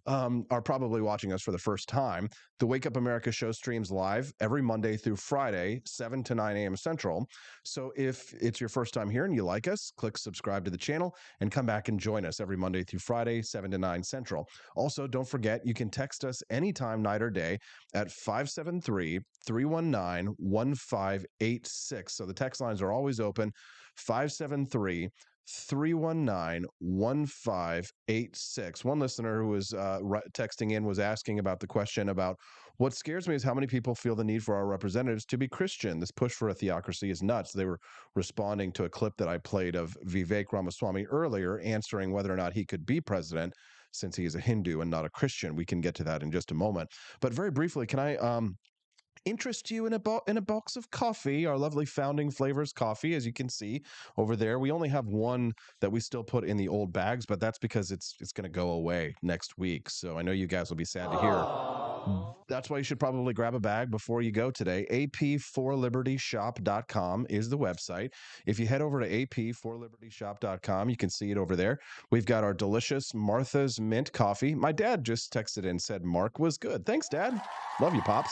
are probably watching us for the first time. The Wake Up America show streams live every Monday through Friday, 7 to 9 a.m. Central. So if it's your first time here and you like us, click subscribe to the channel and come back and join us every Monday through Friday, 7 to 9 Central. Also, don't forget, you can text us anytime, night or day, at 573-319-1586. So the text lines are always open, 573-319-1586. One listener who was texting in was asking about the question about what scares me is how many people feel the need for our representatives to be Christian. This push for a theocracy is nuts. They were responding to a clip that I played of Vivek Ramaswamy earlier, answering whether or not he could be president since he is a Hindu and not a Christian. We can get to that in just a moment. But very briefly, can I interest you in a box of coffee, our lovely Founding Flavors coffee, as you can see over there. We only have one that we still put in the old bags, but that's because it's going to go away next week. So I know you guys will be sad to hear. That's why you should probably grab a bag before you go today. ap4libertyshop.com is the website. If you head over to ap4libertyshop.com, you can see it over there. We've got our delicious Martha's Mint coffee. My dad just texted in and said Mark was good. Thanks, Dad. Love you, Pops.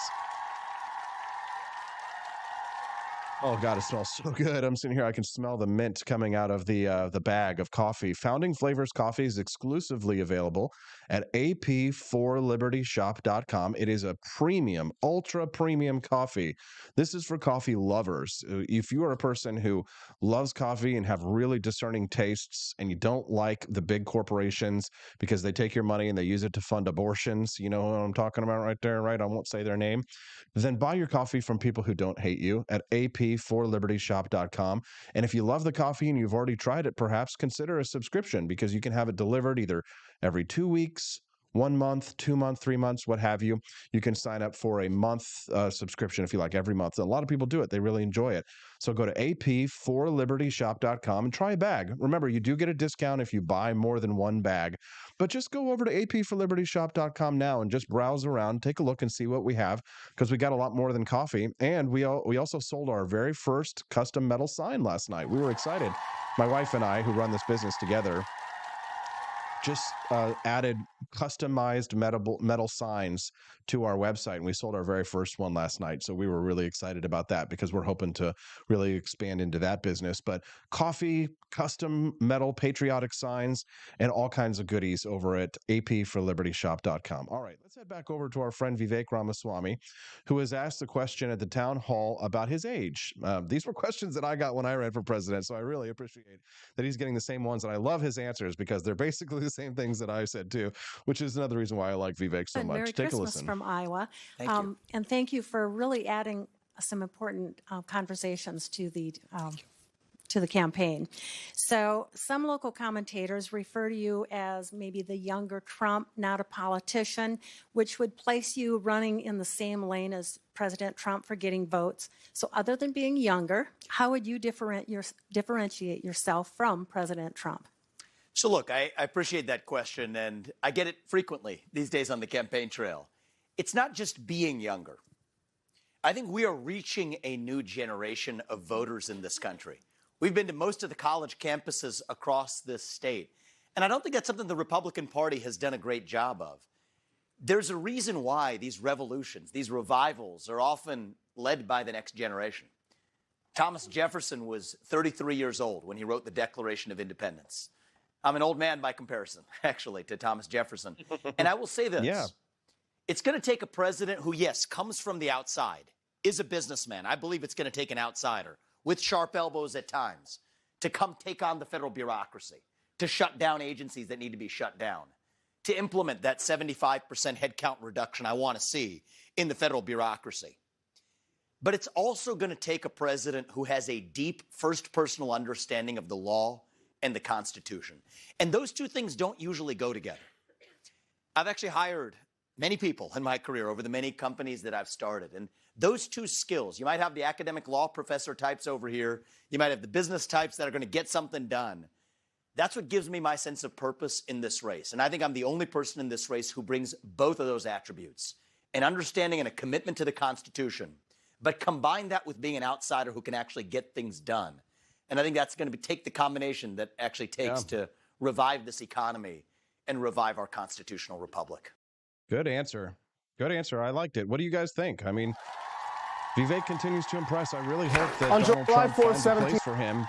Oh, God, it smells so good. I'm sitting here. I can smell the mint coming out of the bag of coffee. Founding Flavors coffee is exclusively available at ap4libertyshop.com. It is a premium, ultra premium coffee. This is for coffee lovers. If you are a person who loves coffee and have really discerning tastes and you don't like the big corporations because they take your money and they use it to fund abortions, you know what I'm talking about right there, right? I won't say their name. Then buy your coffee from people who don't hate you at ap4libertyshop.com. And if you love the coffee and you've already tried it, perhaps consider a subscription because you can have it delivered either every 2 weeks, 1 month, 2 months, 3 months, what have you. You can sign up for a month subscription if you like every month. And a lot of people do it. They really enjoy it. So go to ap4libertyshop.com and try a bag. Remember, you do get a discount if you buy more than one bag. But just go over to ap4libertyshop.com now and just browse around, take a look and see what we have because we got a lot more than coffee. And we also sold our very first custom metal sign last night. We were excited. My wife and I, who run this business together, just added customized metal signs to our website, and we sold our very first one last night. So we were really excited about that because we're hoping to really expand into that business. But coffee, custom metal, patriotic signs, and all kinds of goodies over at ap4libertyshop.com. All right, let's head back over to our friend Vivek Ramaswamy, who was asked the question at the town hall about his age. These were questions that I got when I ran for president, so I really appreciate that he's getting the same ones, and I love his answers because they're basically the same things that I said too, which is another reason why I like Vivek so much. Merry Take Christmas a listen. From Iowa. Thank you. And thank you for really adding some important conversations to the campaign. So some local commentators refer to you as maybe the younger Trump, not a politician, which would place you running in the same lane as President Trump for getting votes. So other than being younger, how would you differentiate yourself from President Trump? So look, I appreciate that question, and I get it frequently these days on the campaign trail. It's not just being younger. I think we are reaching a new generation of voters in this country. We've been to most of the college campuses across this state, and I don't think that's something the Republican Party has done a great job of. There's a reason why these revolutions, these revivals, are often led by the next generation. Thomas Jefferson was 33 years old when he wrote the Declaration of Independence. I'm an old man by comparison, actually, to Thomas Jefferson. And I will say this. Yeah. It's going to take a president who, yes, comes from the outside. is a businessman. I believe it's going to take an outsider with sharp elbows at times to come take on the federal bureaucracy, to shut down agencies that need to be shut down, to implement that 75% headcount reduction I want to see in the federal bureaucracy. But it's also going to take a president who has a deep first personal understanding of the law and the Constitution. And those two things don't usually go together. I've actually hired many people in my career over the many companies that I've started. And those two skills, you might have the academic law professor types over here, you might have the business types that are going to get something done. That's what gives me my sense of purpose in this race. And I think I'm the only person in this race who brings both of those attributes, an understanding and a commitment to the Constitution, but combine that with being an outsider who can actually get things done. And I think that's going to take the combination that actually takes to revive this economy and revive our constitutional republic. Good answer. Good answer. I liked it. What do you guys think? I mean, Vivek continues to impress. I really hope that On Donald July Trump 4th, finds a place for him.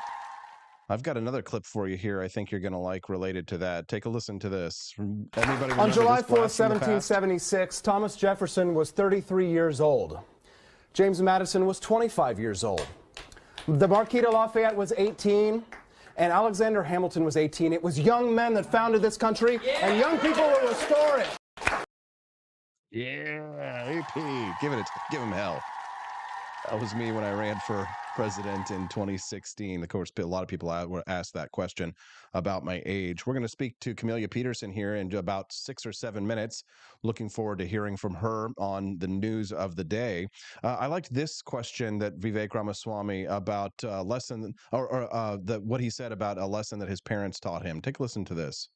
I've got another clip for you here I think you're going to like related to that. Take a listen to this. Anybody On July 4th, blast from the past? 1776, Thomas Jefferson was 33 years old. James Madison was 25 years old. The Marquis de Lafayette was 18, and Alexander Hamilton was 18. It was young men that founded this country, and young people will restore it. Yeah, AP. Give him hell. That was me when I ran for president in 2016. Of course, a lot of people asked that question about my age. We're going to speak to Camelia Peterson here in about 6 or 7 minutes. Looking forward to hearing from her on the news of the day. I liked this question that Vivek Ramaswamy about what he said about a lesson that his parents taught him. Take a listen to this.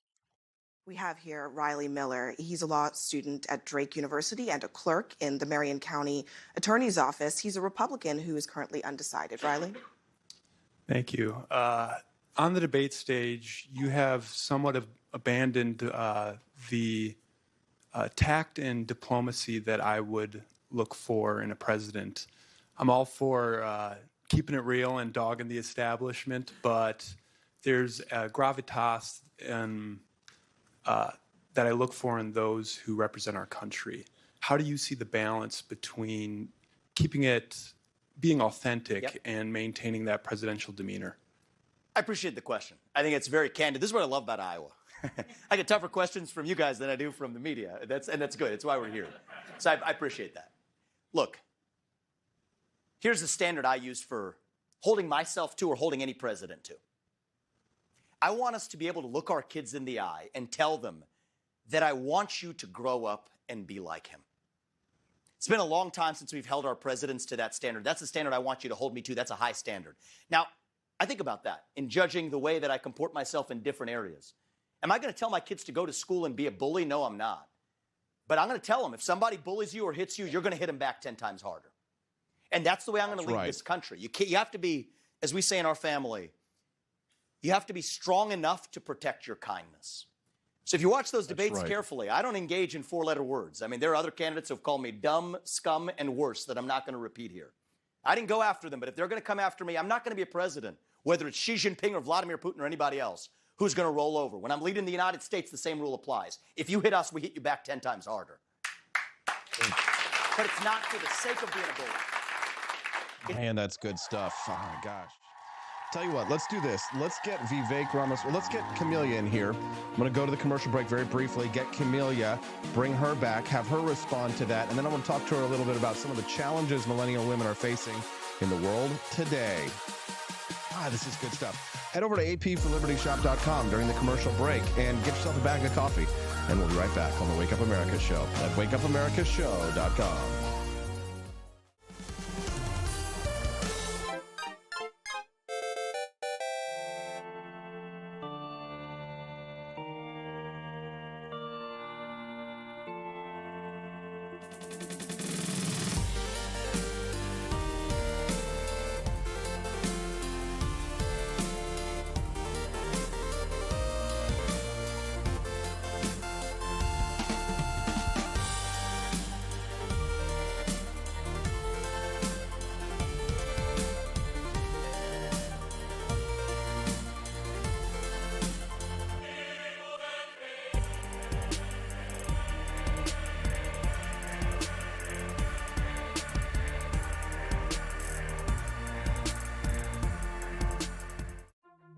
We have here Riley Miller. He's a law student at Drake University and a clerk in the Marion County Attorney's Office. He's a Republican who is currently undecided. Riley? Thank you. On the debate stage, you have somewhat abandoned the tact and diplomacy that I would look for in a president. I'm all for keeping it real and dogging the establishment, but there's a gravitas and that I look for in those who represent our country. How do you see the balance between keeping it, being authentic, and maintaining that presidential demeanor? I appreciate the question. I think it's very candid. This is what I love about Iowa. I get tougher questions from you guys than I do from the media. That's good. It's why we're here. So I appreciate that. Look, here's the standard I use for holding myself to or holding any president to. I want us to be able to look our kids in the eye and tell them that I want you to grow up and be like him. It's been a long time since we've held our presidents to that standard. That's the standard I want you to hold me to. That's a high standard. Now, I think about that in judging the way that I comport myself in different areas. Am I going to tell my kids to go to school and be a bully? No, I'm not. But I'm going to tell them if somebody bullies you or hits you, you're going to hit them back 10 times harder. And that's the way I'm going to lead this country. You have to be, as we say in our family, you have to be strong enough to protect your kindness. So if you watch those debates carefully, I don't engage in four-letter words. I mean, there are other candidates who have called me dumb, scum, and worse that I'm not going to repeat here. I didn't go after them, but if they're going to come after me, I'm not going to be a president, whether it's Xi Jinping or Vladimir Putin or anybody else, who's going to roll over. When I'm leading the United States, the same rule applies. If you hit us, we hit you back 10 times harder. But it's not for the sake of being a bully. Man, that's good stuff. Oh, my gosh. Tell you what, let's do this. Let's get Vivek Ramaswamy. Let's get Camelia in here. I'm going to go to the commercial break very briefly, get Camelia, bring her back, have her respond to that, and then I want to talk to her a little bit about some of the challenges millennial women are facing in the world today. This is good stuff. Head over to apforlibertyshop.com during the commercial break and get yourself a bag of coffee, and we'll be right back on the Wake Up America Show at wakeupAmericaShow.com.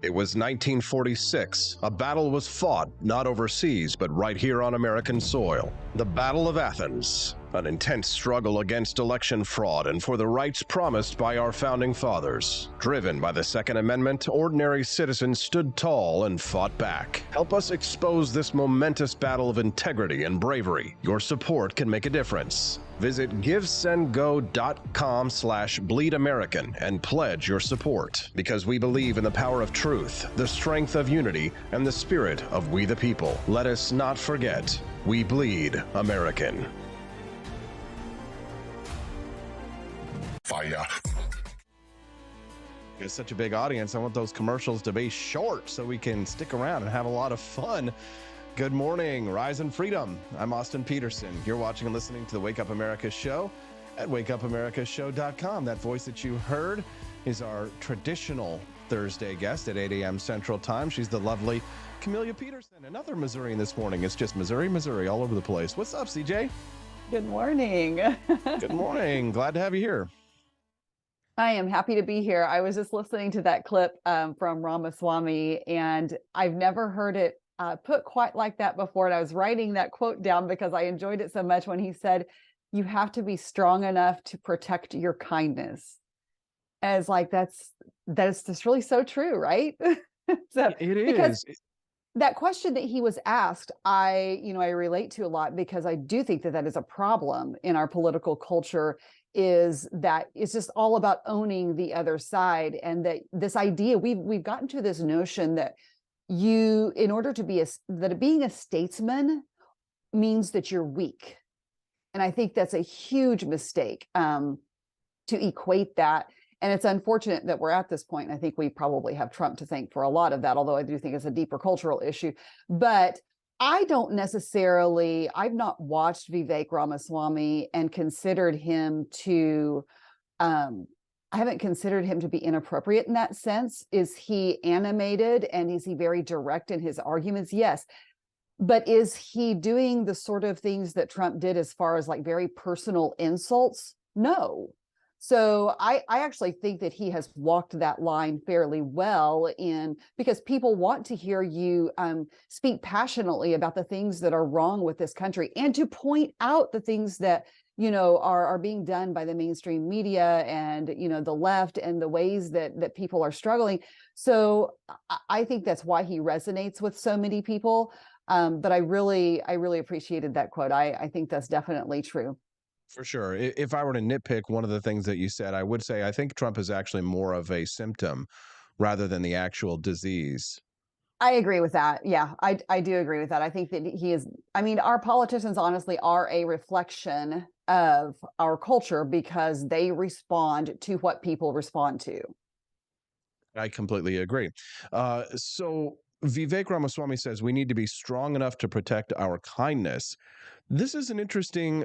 It was 1946. A battle was fought, not overseas, but right here on American soil. The Battle of Athens, an intense struggle against election fraud and for the rights promised by our founding fathers. Driven by the Second Amendment, ordinary citizens stood tall and fought back. Help us expose this momentous battle of integrity and bravery. Your support can make a difference. Visit givesendgo.com/bleedamerican and pledge your support, because we believe in the power of truth, the strength of unity, and the spirit of we the people. Let us not forget, we bleed American. Fire. It's such a big audience. I want those commercials to be short so we can stick around and have a lot of fun. Good morning, Rise and Freedom. I'm Austin Peterson. You're watching and listening to the Wake Up America show at wakeupAmericaShow.com. That voice that you heard is our traditional Thursday guest at 8 a.m. Central Time. She's the lovely Camelia Peterson, another Missourian this morning. It's just Missouri, Missouri all over the place. What's up, CJ? Good morning. Good morning. Glad to have you here. I am happy to be here. I was just listening to that clip from Ramaswamy, and I've never heard it put quite like that before. And I was writing that quote down because I enjoyed it so much when he said, you have to be strong enough to protect your kindness. And it's like, that's just really so true, right? So, it is. Because that question that he was asked, I relate to a lot, because I do think that is a problem in our political culture, is that it's just all about owning the other side. And that this idea, we've gotten to this notion that in order to be being a statesman means that you're weak. And I think that's a huge mistake to equate that. And it's unfortunate that we're at this point. And I think we probably have Trump to thank for a lot of that, although I do think it's a deeper cultural issue. But I've not watched Vivek Ramaswamy and considered him to, I haven't considered him to be inappropriate in that sense. Is he animated and is he very direct in his arguments? Yes. But is he doing the sort of things that Trump did as far as like very personal insults? No. So I actually think that he has walked that line fairly well, because people want to hear you speak passionately about the things that are wrong with this country, and to point out the things that are being done by the mainstream media and the left, and the ways that people are struggling. So I think that's why he resonates with so many people. But I really appreciated that quote. I think that's definitely true. For sure. If I were to nitpick one of the things that you said, I would say I think Trump is actually more of a symptom rather than the actual disease. I agree with that. Yeah, I do agree with that. I think that he is, our politicians honestly are a reflection of our culture, because they respond to what people respond to. I completely agree. So Vivek Ramaswamy says we need to be strong enough to protect our kindness. This is an interesting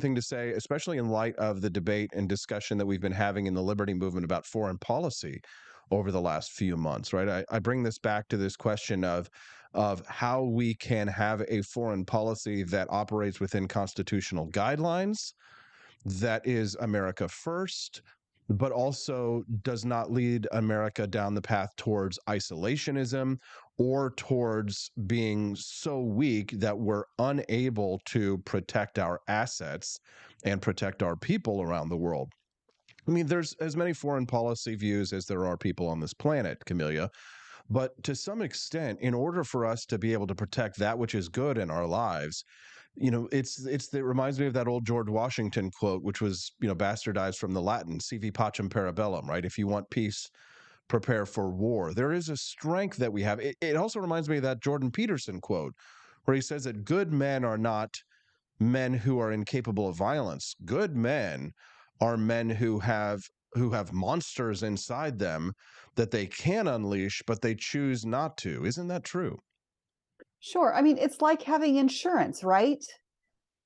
thing to say, especially in light of the debate and discussion that we've been having in the liberty movement about foreign policy over the last few months, right? I bring this back to this question of how we can have a foreign policy that operates within constitutional guidelines, that is America first, but also does not lead America down the path towards isolationism or towards being so weak that we're unable to protect our assets and protect our people around the world. There's as many foreign policy views as there are people on this planet, Camelia. But to some extent, in order for us to be able to protect that which is good in our lives, it reminds me of that old George Washington quote, which was, bastardized from the Latin, sivi pacem para bellum, right? If you want peace, prepare for war. There is a strength that we have. It also reminds me of that Jordan Peterson quote, where he says that good men are not men who are incapable of violence. Good men are men who have monsters inside them that they can unleash, but they choose not to. Isn't that true? Sure. It's like having insurance, right?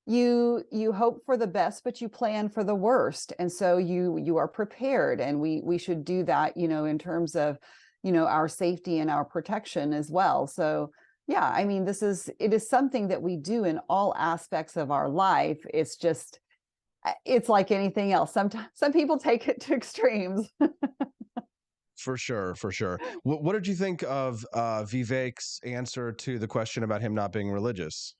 You hope for the best, but you plan for the worst. And so you are prepared, and we should do that, in terms of, our safety and our protection as well. So yeah, it is something that we do in all aspects of our life. It's like anything else. Sometimes some people take it to extremes. For sure, for sure. What did you think of Vivek's answer to the question about him not being religious?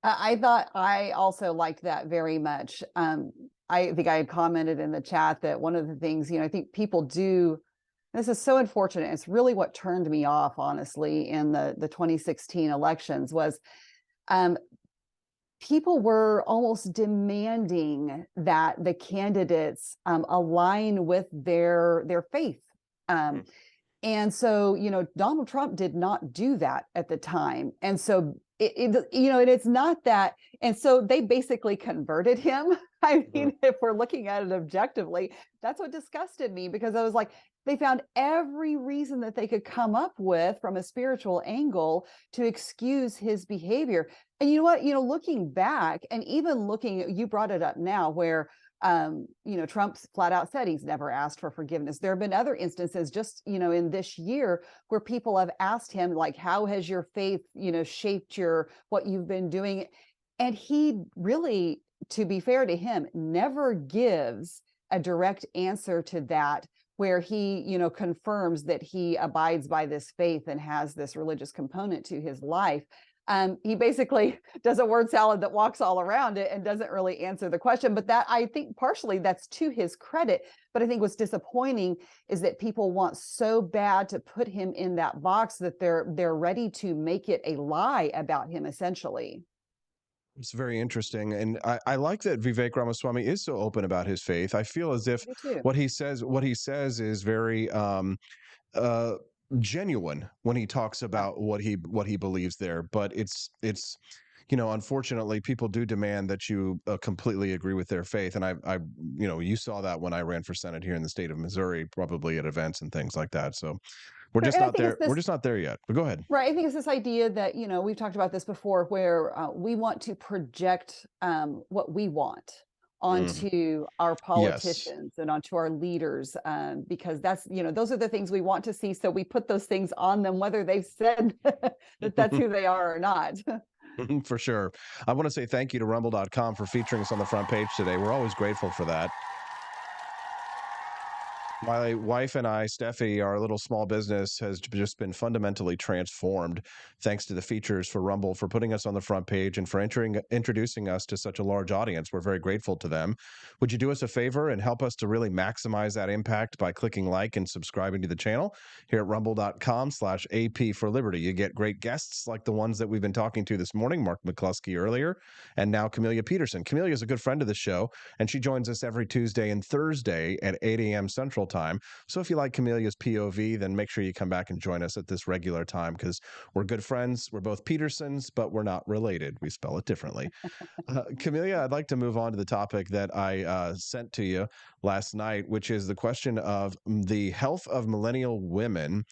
I thought I also liked that very much. I think I had commented in the chat that one of the things, I think people do, this is so unfortunate. It's really what turned me off, honestly, in the 2016 elections was people were almost demanding that the candidates align with their faith. And so, Donald Trump did not do that at the time. And so, and it's not that. And so they basically converted him. I mean, if we're looking at it objectively, that's what disgusted me, because I was like, they found every reason that they could come up with from a spiritual angle to excuse his behavior. And you know what, looking back and even looking, you brought it up now where Trump's flat out said he's never asked for forgiveness. There have been other instances just, in this year where people have asked him, like, how has your faith, shaped what you've been doing? And he really, to be fair to him, never gives a direct answer to that, where he, confirms that he abides by this faith and has this religious component to his life. He basically does a word salad that walks all around it and doesn't really answer the question. But that, I think partially that's to his credit. But I think what's disappointing is that people want so bad to put him in that box that they're ready to make it a lie about him, essentially. It's very interesting. And I like that Vivek Ramaswamy is so open about his faith. I feel as if what he says is very genuine when he talks about what he believes there. But it's unfortunately, people do demand that you completely agree with their faith. And I you saw that when I ran for Senate here in the state of Missouri, probably at events and things like that. So we're just not there. We're just not there yet. But go ahead. Right. I think it's this idea that, we've talked about this before, where we want to project what we want onto our politicians and onto our leaders, because that's, those are the things we want to see. So we put those things on them, whether they've said that that's who they are or not. For sure. I want to say thank you to rumble.com for featuring us on the front page today. We're always grateful for that. My wife and I, Steffi, our little small business has just been fundamentally transformed thanks to the features for Rumble, for putting us on the front page and for introducing us to such a large audience. We're very grateful to them. Would you do us a favor and help us to really maximize that impact by clicking like and subscribing to the channel here at rumble.com/AP for Liberty? You get great guests like the ones that we've been talking to this morning, Mark McCloskey earlier, and now Camelia Peterson. Camelia is a good friend of the show, and she joins us every Tuesday and Thursday at 8 a.m. Central Time. So if you like Camelia's POV, then make sure you come back and join us at this regular time, because we're good friends. We're both Petersons, but we're not related. We spell it differently. Camelia, I'd like to move on to the topic that I sent to you last night, which is the question of the health of millennial women.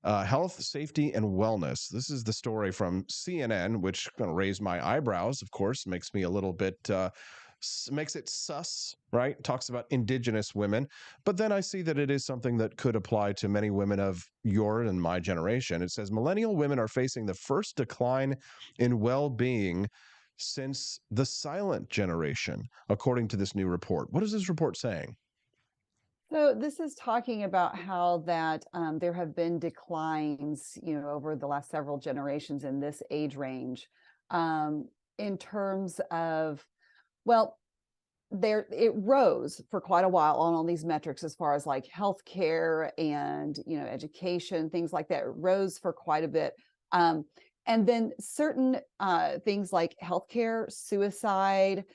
Health, safety, and wellness. This is the story from CNN, which going to raise my eyebrows, of course, makes me a little bit makes it sus, right? Talks about indigenous women. But then I see that it is something that could apply to many women of your and my generation. It says millennial women are facing the first decline in well-being since the silent generation, according to this new report. What is this report saying? So this is talking about how that there have been declines, over the last several generations in this age range, in terms of, well, it rose for quite a while on all these metrics as far as like healthcare and education, things like that. It rose for quite a bit, and then certain things like healthcare, suicide,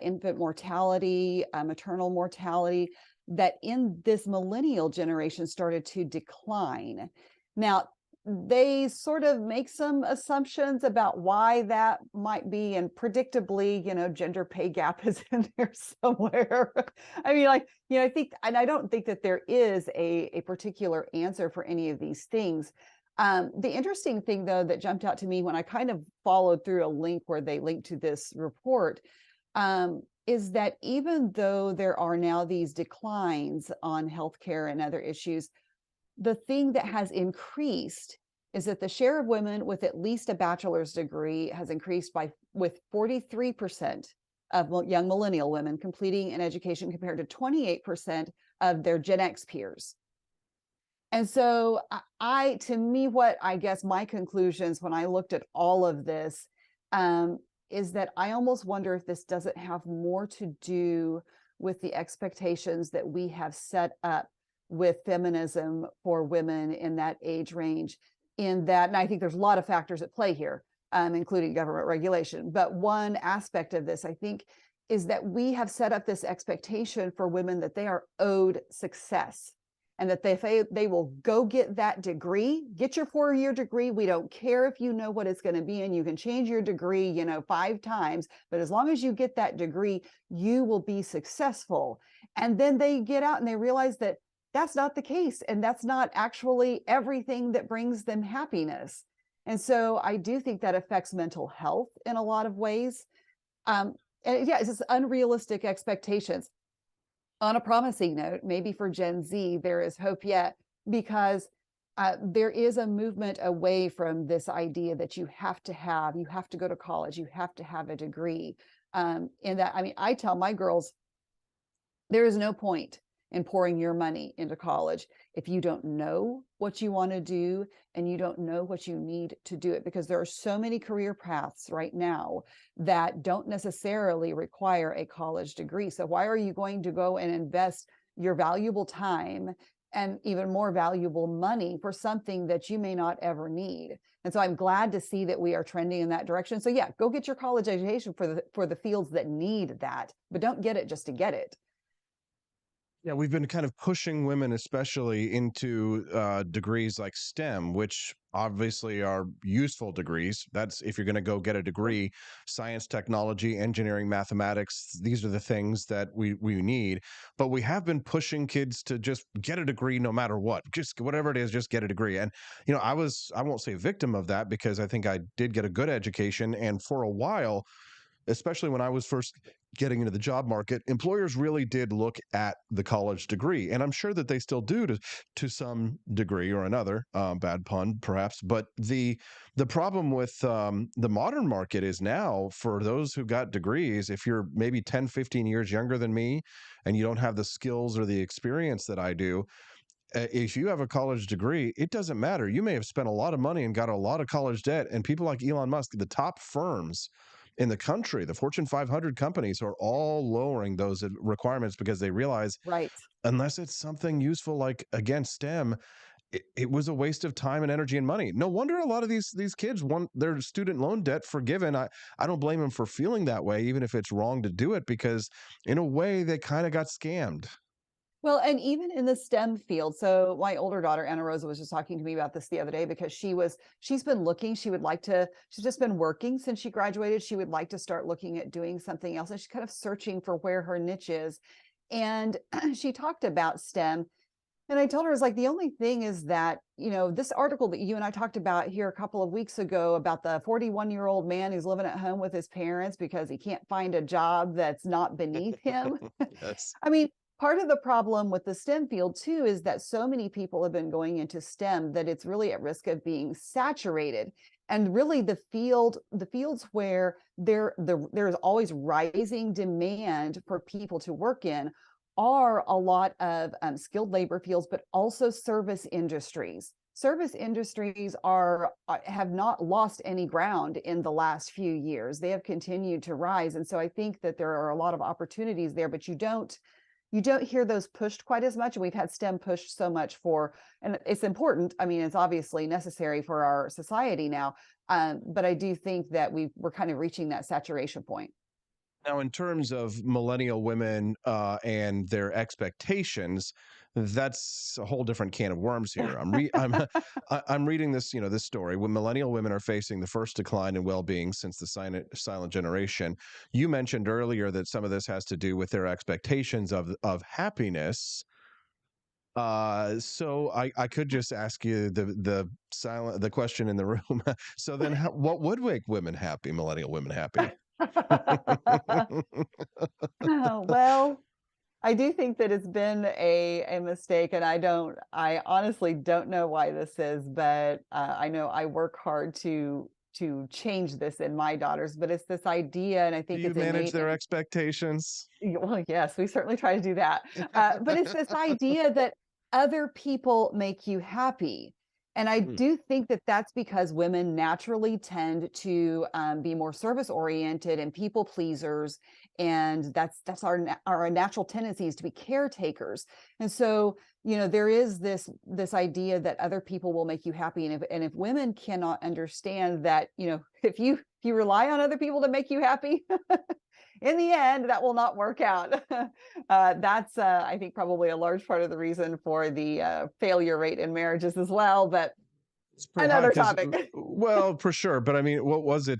infant mortality, maternal mortality, that in this millennial generation started to decline. Now, they sort of make some assumptions about why that might be, and predictably, gender pay gap is in there somewhere. I mean, I think, and I don't think that there is a particular answer for any of these things. The interesting thing, though, that jumped out to me when I kind of followed through a link where they linked to this report, is that even though there are now these declines on healthcare and other issues, the thing that has increased is that the share of women with at least a bachelor's degree has increased with 43% of young millennial women completing an education, compared to 28% of their Gen X peers. And so to me, what I guess my conclusions when I looked at all of this is that I almost wonder if this doesn't have more to do with the expectations that we have set up with feminism for women in that age range. In that, and I think there's a lot of factors at play here, including government regulation. But one aspect of this, I think, is that we have set up this expectation for women that they are owed success, and that they will go get that degree, get your 4-year degree. We don't care if you know what it's going to be, and you can change your degree, 5 times, but as long as you get that degree, you will be successful. And then they get out and they realize that that's not the case, and that's not actually everything that brings them happiness. And so I do think that affects mental health in a lot of ways. And yeah, it's just unrealistic expectations. On a promising note, maybe for Gen Z, there is hope yet, because there is a movement away from this idea that you have to go to college, you have to have a degree. In that, I mean, I tell my girls, there is no point in pouring your money into college if you don't know what you want to do and you don't know what you need to do it, because there are so many career paths right now that don't necessarily require a college degree. So why are you going to go and invest your valuable time and even more valuable money for something that you may not ever need? And so I'm glad to see that we are trending in that direction. So yeah, go get your college education for the fields that need that, but don't get it just to get it. Yeah, we've been kind of pushing women, especially into degrees like STEM, which obviously are useful degrees. That's if you're going to go get a degree, science, technology, engineering, mathematics, these are the things that we need. But we have been pushing kids to just get a degree no matter what, just whatever it is, just get a degree. And, I won't say victim of that, because I think I did get a good education. And for a while, especially when I was first getting into the job market, employers really did look at the college degree. And I'm sure that they still do to some degree or another, bad pun perhaps. But the problem with the modern market is now, for those who got degrees, if you're maybe 10, 15 years younger than me and you don't have the skills or the experience that I do, if you have a college degree, it doesn't matter. You may have spent a lot of money and got a lot of college debt. And people like Elon Musk, the top firms in the country, the Fortune 500 companies, are all lowering those requirements because they realize, right, unless it's something useful like, again, STEM, it was a waste of time and energy and money. No wonder a lot of these kids want their student loan debt forgiven. I don't blame them for feeling that way, even if it's wrong to do it, because in a way they kind of got scammed. Well, and even in the STEM field. So my older daughter, Anna Rosa, was just talking to me about this the other day, because she's been looking, she's just been working since she graduated. She would like to start looking at doing something else. And she's kind of searching for where her niche is. And she talked about STEM. And I told her, it's like, the only thing is that, this article that you and I talked about here a couple of weeks ago about the 41-year-old man who's living at home with his parents because he can't find a job that's not beneath him. Yes. I mean, part of the problem with the STEM field too is that so many people have been going into STEM that it's really at risk of being saturated. And really the fields where there's always rising demand for people to work in are a lot of skilled labor fields, but also service industries. Service industries have not lost any ground in the last few years. They have continued to rise. And so I think that there are a lot of opportunities there, but you don't hear those pushed quite as much. And we've had STEM pushed so much and it's important. I mean, it's obviously necessary for our society now. But I do think that we're kind of reaching that saturation point. Now, in terms of millennial women and their expectations, that's a whole different can of worms here. I'm reading this, this story. When millennial women are facing the first decline in well-being since the silent generation, you mentioned earlier that some of this has to do with their expectations of happiness. So I could just ask you the question in the room. So then, what would make women happy? Millennial women happy? Well, I do think that it's been a mistake, and I honestly don't know why this is, but I know I work hard to change this in my daughters, but it's this idea, and I think you manage their expectations. Well, yes, we certainly try to do that. But it's this idea that other people make you happy. And I do think that that's because women naturally tend to be more service oriented and people pleasers, and that's our natural tendencies to be caretakers. And so, you know, there is this idea that other people will make you happy, and if women cannot understand that, you know, if you rely on other people to make you happy, in the end, that will not work out. That's, I think, probably a large part of the reason for the failure rate in marriages as well. But It's pretty another high 'cause, topic. well, for sure. But I mean, what was it?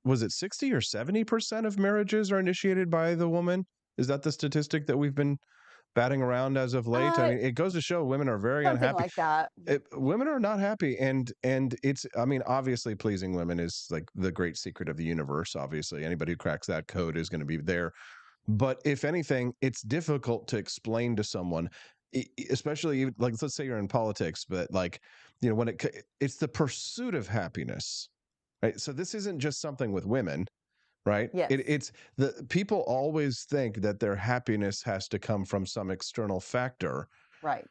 Was it 60 or 70% of marriages are initiated by the woman? Is that the statistic that we've been batting around as of late? I mean, it goes to show women are very Something unhappy. like that. Women are not happy, and it's, I mean, obviously pleasing women is like the great secret of the universe. Obviously, anybody who cracks that code is going to be there. But if anything, it's difficult to explain to someone, especially like, let's say you're in politics, but like, you know, it's the pursuit of happiness, right? So this isn't just something with women, right? Yes. It's the people always think that their happiness has to come from some external factor. Right.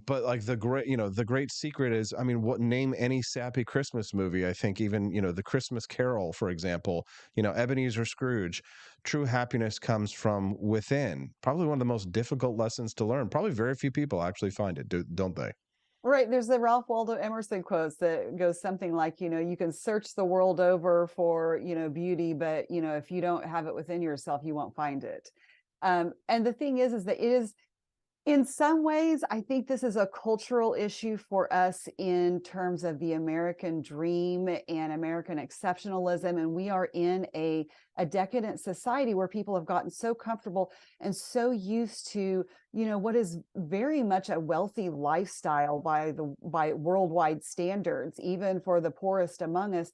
But like the great secret is, I mean, name any sappy Christmas movie. I think even, you know, the Christmas Carol, for example, you know, Ebenezer Scrooge, true happiness comes from within. Probably one of the most difficult lessons to learn. Probably very few people actually find it, don't they? Right. There's the Ralph Waldo Emerson quotes that goes something like, you know, you can search the world over for, you know, beauty, but, you know, if you don't have it within yourself, you won't find it. And the thing is that it is, in some ways, I think this is a cultural issue for us in terms of the American dream and American exceptionalism. And we are in a decadent society where people have gotten so comfortable and so used to, you know, what is very much a wealthy lifestyle by worldwide standards, even for the poorest among us.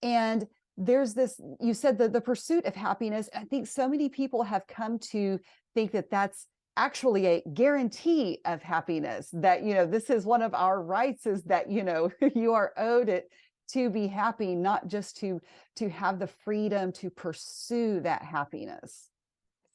And there's this, you said that the pursuit of happiness, I think so many people have come to think that that's actually a guarantee of happiness, that, you know, this is one of our rights, is that, you know, you are owed it to be happy, not just to have the freedom to pursue that happiness.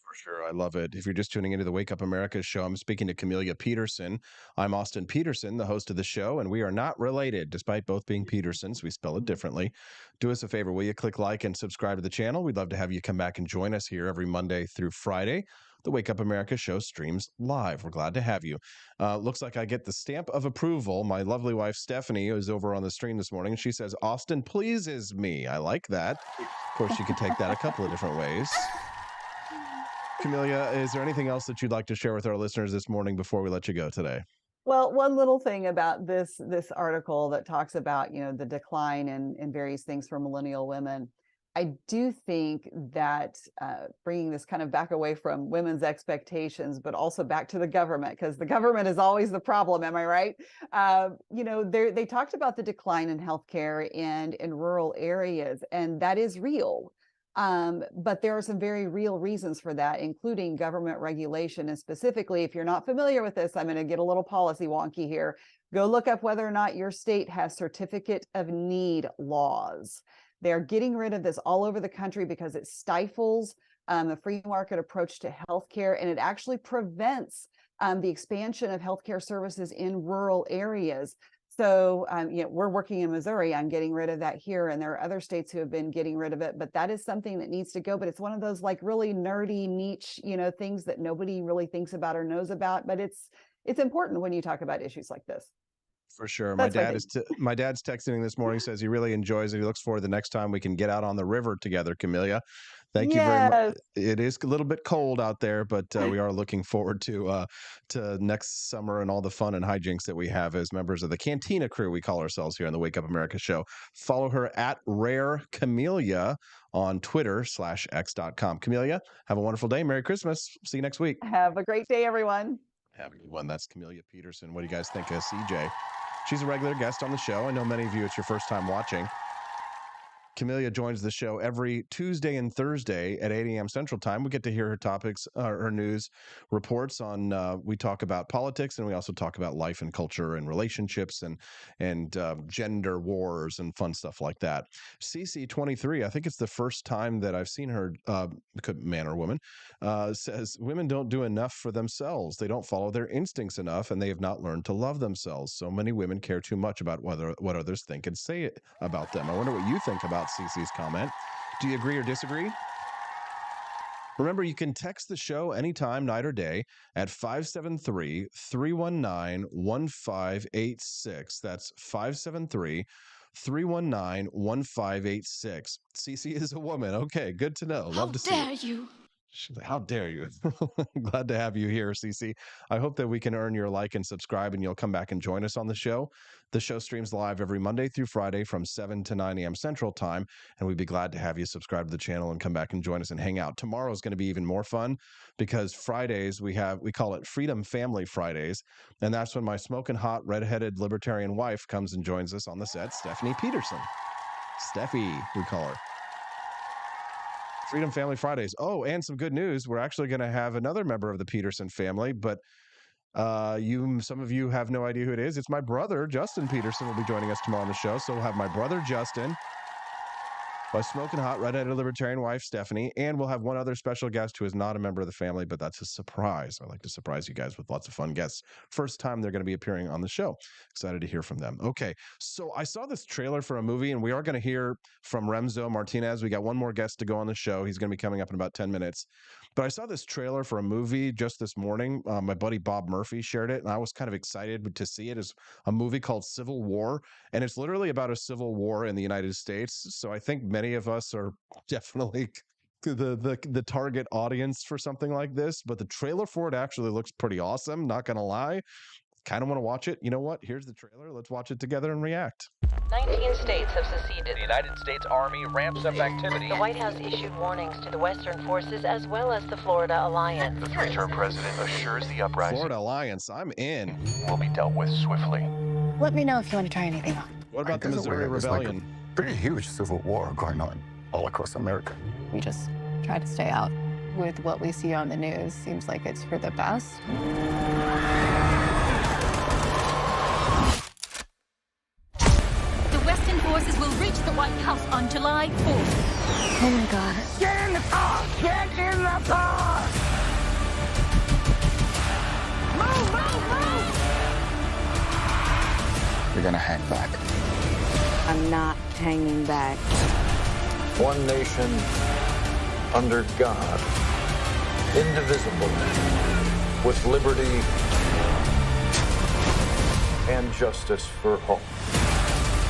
For sure. I love it. If you're just tuning into the Wake Up America show, I'm speaking to Camellia Peterson. I'm Austin Peterson, the host of the show, and we are not related, despite both being Petersons. We spell it differently. Do us a favor, will you click like and subscribe to the channel? We'd love to have you come back and join us here every Monday through Friday. The Wake Up America show streams live. We're glad to have you. Looks like I get the stamp of approval. My lovely wife, Stephanie, is over on the stream this morning. She says, Austin pleases me. I like that. Of course, you could take that a couple of different ways. Camellia, is there anything else that you'd like to share with our listeners this morning before we let you go today? Well, one little thing about this article that talks about, you know, the decline in various things for millennial women. I do think that bringing this kind of back away from women's expectations, but also back to the government, because the government is always the problem. Am I right? You know, they talked about the decline in healthcare and in rural areas, and that is real. But there are some very real reasons for that, including government regulation. And specifically, if you're not familiar with this, I'm going to get a little policy wonky here. Go look up whether or not your state has certificate of need laws. They're getting rid of this all over the country because it stifles the free market approach to healthcare, and it actually prevents the expansion of healthcare services in rural areas. So, you know, we're working in Missouri on getting rid of that here, and there are other states who have been getting rid of it. But that is something that needs to go. But it's one of those like really nerdy, niche, you know, things that nobody really thinks about or knows about. But it's important when you talk about issues like this. For sure. That's My dad's texting this morning, says he really enjoys it. He looks forward to the next time we can get out on the river together, Camellia. Thank you very much. It is a little bit cold out there, but we are looking forward to next summer and all the fun and hijinks that we have as members of the Cantina crew, we call ourselves here on the Wake Up America show. Follow her at Rare Camellia on Twitter/X.com. Camellia, have a wonderful day. Merry Christmas. See you next week. Have a great day, everyone. Have a good one. That's Camellia Peterson. What do you guys think of CJ? She's a regular guest on the show. I know many of you, it's your first time watching. Camelia joins the show every Tuesday and Thursday at 8 a.m. Central Time. We get to hear her topics, her news reports on. We talk about politics, and we also talk about life and culture and relationships and gender wars and fun stuff like that. CC23, I think it's the first time that I've seen her, man or woman, says women don't do enough for themselves. They don't follow their instincts enough, and they have not learned to love themselves. So many women care too much about what others think and say about them. I wonder what you think about CC's comment. Do you agree or disagree? Remember, you can text the show anytime, night or day, at 573-319-1586. That's 573-319-1586. CC is a woman. Okay, good to know. Love to see it. How dare you? She's like, how dare you? Glad to have you here, Cece. I hope that we can earn your like and subscribe, and you'll come back and join us on the show. The show streams live every Monday through Friday from 7 to 9 a.m. Central Time, and we'd be glad to have you subscribe to the channel and come back and join us and hang out. Tomorrow is going to be even more fun because Fridays we call it Freedom Family Fridays, and that's when my smoking hot redheaded libertarian wife comes and joins us on the set, Stephanie Peterson. Steffi, we call her. Freedom Family Fridays. Oh, and some good news. We're actually going to have another member of the Peterson family, but some of you have no idea who it is. It's my brother, Justin Peterson, will be joining us tomorrow on the show. So we'll have my brother, Justin, my smoking hot redheaded libertarian wife, Stephanie, and we'll have one other special guest who is not a member of the family, but that's a surprise. I like to surprise you guys with lots of fun guests. First time they're going to be appearing on the show. Excited to hear from them. Okay, so I saw this trailer for a movie, and we are going to hear from Remzo Martinez. We got one more guest to go on the show. He's going to be coming up in about 10 minutes. But I saw this trailer for a movie just this morning. My buddy Bob Murphy shared it, and I was kind of excited to see it. It's a movie called Civil War, and it's literally about a civil war in the United States. So I think many of us are definitely the target audience for something like this. But the trailer for it actually looks pretty awesome, not going to lie. Kind of want to watch it. You know what? Here's the trailer. Let's watch it together and react. 19 states have seceded. The United States Army ramps up activity. The White House issued warnings to the Western forces as well as the Florida Alliance. The three-term president assures the uprising Florida Alliance, I'm in. will be dealt with swiftly. Let me know if you want to try anything on. What about the Missouri Rebellion? Like a pretty huge civil war going on all across America. We just try to stay out. With what we see on the news, seems like it's for the best. The Western forces will reach the White House on July 4th. Oh my God. Get in the car! Get in the car! Move, move, move! You're gonna hang back. I'm not hanging back. One nation under God, indivisible, with liberty and justice for all.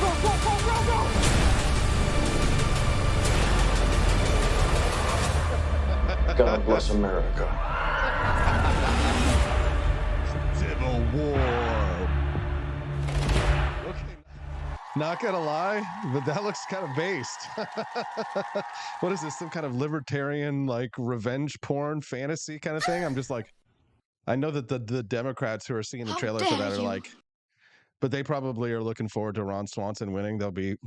Go, go, go, go, go! God bless America. Civil War. Okay. Not gonna lie, but that looks kind of based. What is this? Some kind of libertarian, like, revenge porn fantasy kind of thing? I'm just like, I know that the Democrats who are seeing the trailer for that are like, but they probably are looking forward to Ron Swanson winning. They'll be.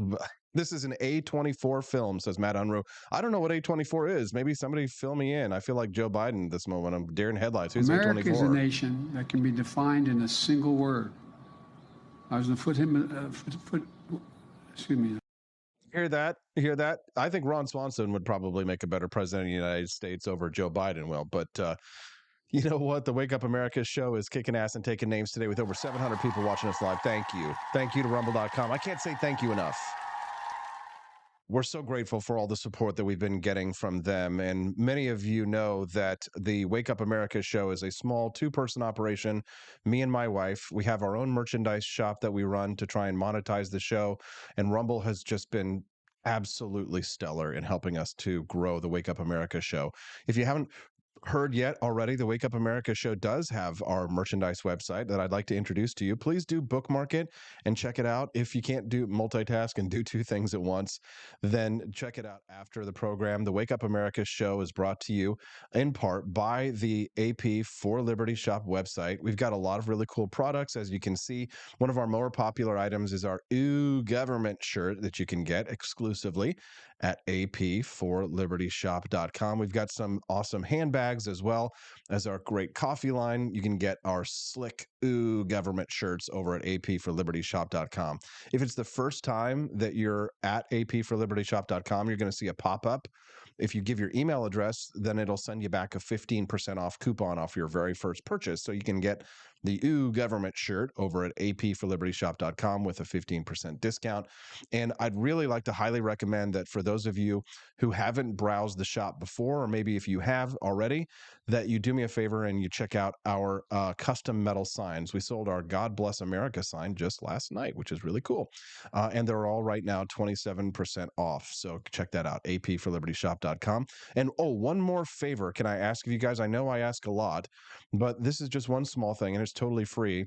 This is an A24 film, says Matt Unruh. I don't know what A24 is. Maybe somebody fill me in. I feel like Joe Biden at this moment. I'm deer in headlights. Who's America A24? is a nation that can be defined in a single word. I was going to excuse me. Hear that? Hear that? I think Ron Swanson would probably make a better president of the United States over Joe Biden will. But you know what? The Wake Up America show is kicking ass and taking names today with over 700 people watching us live. Thank you. Thank you to Rumble.com. I can't say thank you enough. We're so grateful for all the support that we've been getting from them. And many of you know that the Wake Up America show is a small two-person operation. Me and my wife, we have our own merchandise shop that we run to try and monetize the show. And Rumble has just been absolutely stellar in helping us to grow the Wake Up America show. If you haven't heard yet already, the Wake Up America show does have our merchandise website that I'd like to introduce to you. Please do bookmark it and check it out. If you can't do multitask and do two things at once, then check it out after the program. The Wake Up America show is brought to you in part by the AP for Liberty Shop website. We've got a lot of really cool products. As you can see, one of our more popular items is our Ooh Government shirt that you can get exclusively at apforlibertyshop.com. We've got some awesome handbags as well as our great coffee line. You can get our slick Ooh Government shirts over at apforlibertyshop.com. If it's the first time that you're at apforlibertyshop.com, you're going to see a pop-up. If you give your email address, then it'll send you back a 15% off coupon off your very first purchase. So you can get the Ooh Government shirt over at apforlibertyshop.com with a 15% discount. And I'd really like to highly recommend that for those of you who haven't browsed the shop before, or maybe if you have already, that you do me a favor and you check out our custom metal signs. We sold our God Bless America sign just last night, which is really cool. And they're all right now 27% off. So check that out, apforlibertyshop.com. And one more favor can I ask of you guys? I know I ask a lot, but this is just one small thing, and it's totally free.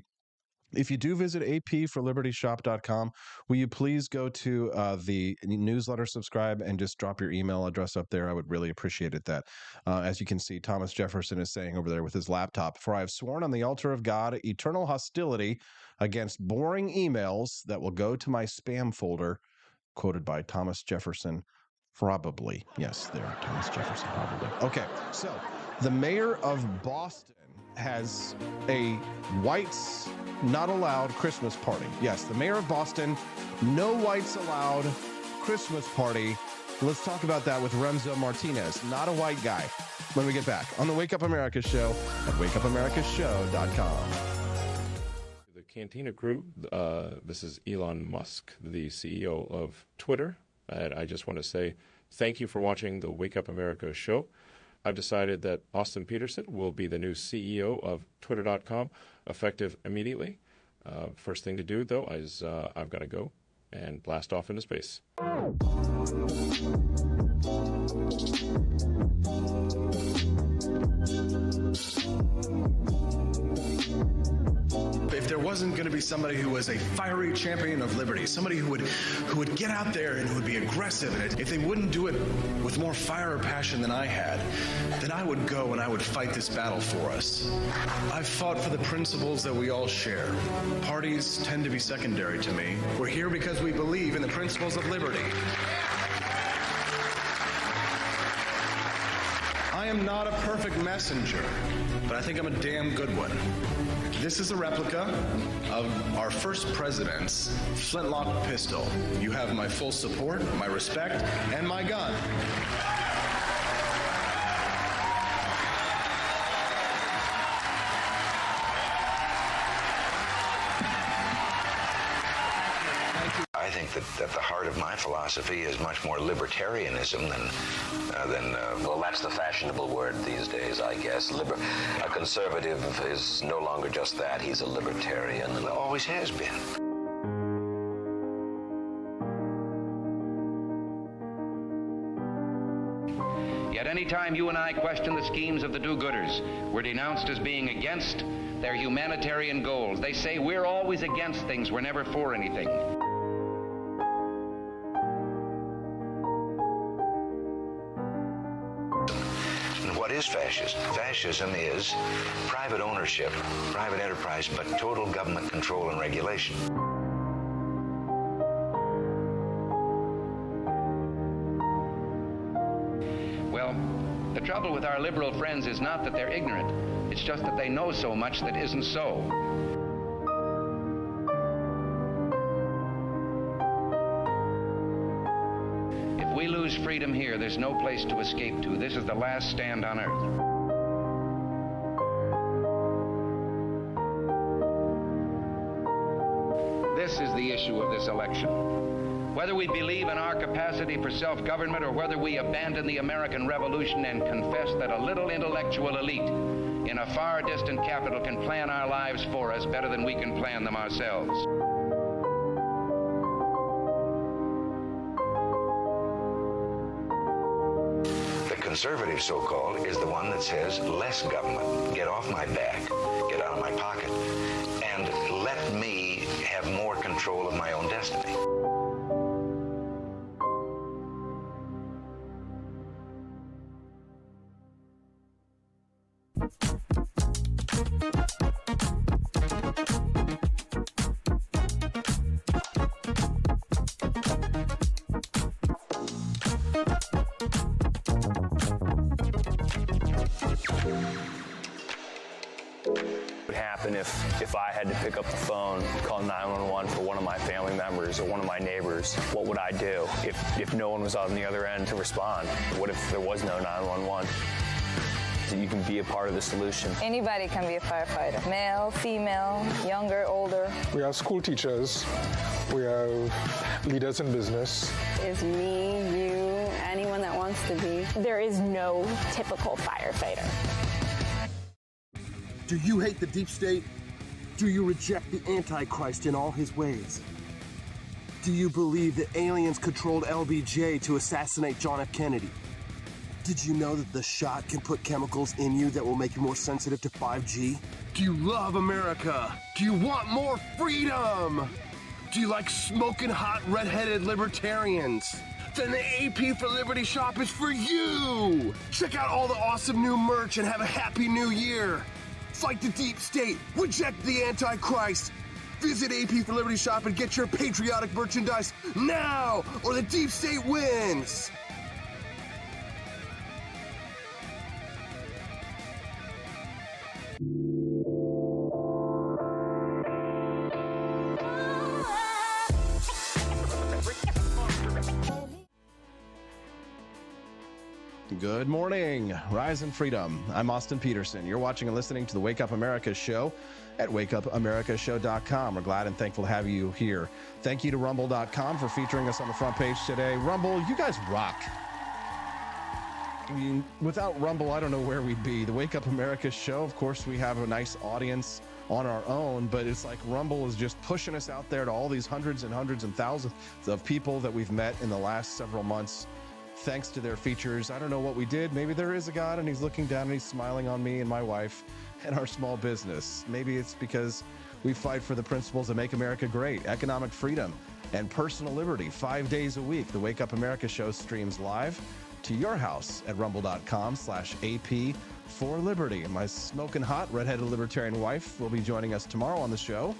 If you do visit apforlibertyshop.com, will you please go to the newsletter, subscribe, and just drop your email address up there? I would really appreciate it. That, as you can see, Thomas Jefferson is saying over there with his laptop, "For I have sworn on the altar of God eternal hostility against boring emails that will go to my spam folder," quoted by Thomas Jefferson. Probably. Yes, there, Thomas Jefferson, probably. Okay, so the mayor of Boston has a whites not allowed Christmas party. Yes, the mayor of Boston, no whites allowed Christmas party. Let's talk about that with Remzo Martinez, not a white guy, when we get back on the Wake Up America show at wakeupAmericaShow.com. The Cantina crew, this is Elon Musk, the CEO of Twitter. And I just want to say thank you for watching the Wake Up America show. I've decided that Austin Peterson will be the new CEO of Twitter.com, effective immediately. First thing to do, though, is I've got to go and blast off into space. If there wasn't going to be somebody who was a fiery champion of liberty, somebody who would get out there and who would be aggressive, and if they wouldn't do it with more fire or passion than I had, then I would go and I would fight this battle for us. I've fought for the principles that we all share. Parties tend to be secondary to me. We're here because we believe in the principles of liberty. I am not a perfect messenger, but I think I'm a damn good one. This is a replica of our first president's flintlock pistol. You have my full support, my respect, and my gun. I think that at the heart of my philosophy is much more libertarianism than well, that's the fashionable word these days, I guess. A conservative is no longer just that. He's a libertarian and always has been. Yet any time you and I question the schemes of the do-gooders, we're denounced as being against their humanitarian goals. They say we're always against things, we're never for anything. What is fascism? Fascism is private ownership, private enterprise, but total government control and regulation. Well, the trouble with our liberal friends is not that they're ignorant. It's just that they know so much that isn't so. If we lose freedom here, there's no place to escape to. This is the last stand on earth. This is the issue of this election. Whether we believe in our capacity for self-government or whether we abandon the American Revolution and confess that a little intellectual elite in a far distant capital can plan our lives for us better than we can plan them ourselves. conservative, so-called, is the one that says less government. Get off my back, get out of my pocket, and let me have more control of my own destiny. If I had to pick up the phone, call 911 for one of my family members or one of my neighbors, what would I do if no one was on the other end to respond? What if there was no 911? You can be a part of the solution. Anybody can be a firefighter. Male, female, younger, older. We have school teachers. We have leaders in business. Is me, you, anyone that wants to be. There is no typical firefighter. Do you hate the deep state? Do you reject the Antichrist in all his ways? Do you believe that aliens controlled LBJ to assassinate John F. Kennedy? Did you know that the shot can put chemicals in you that will make you more sensitive to 5G? Do you love America? Do you want more freedom? Do you like smoking hot red-headed libertarians? Then the AP for Liberty shop is for you! Check out all the awesome new merch and have a happy new year! Fight the deep state, reject the Antichrist. Visit AP for Liberty shop and get your patriotic merchandise now, or the deep state wins. Good morning, Rise and Freedom. I'm Austin Peterson. You're watching and listening to the Wake Up America show at wakeupamericashow.com. We're glad and thankful to have you here. Thank you to rumble.com for featuring us on the front page today. Rumble, you guys rock. I mean, without Rumble, I don't know where we'd be. The Wake Up America show, of course, we have a nice audience on our own, but it's like Rumble is just pushing us out there to all these hundreds and thousands of people that we've met in the last several months. Thanks to their features. I don't know what we did. Maybe there is a God and he's looking down and he's smiling on me and my wife and our small business. Maybe it's because we fight for the principles that make America great, economic freedom and personal liberty 5 days a week. The Wake Up America show streams live to your house at rumble.com/AP for Liberty. My smoking hot redheaded libertarian wife will be joining us tomorrow on the show.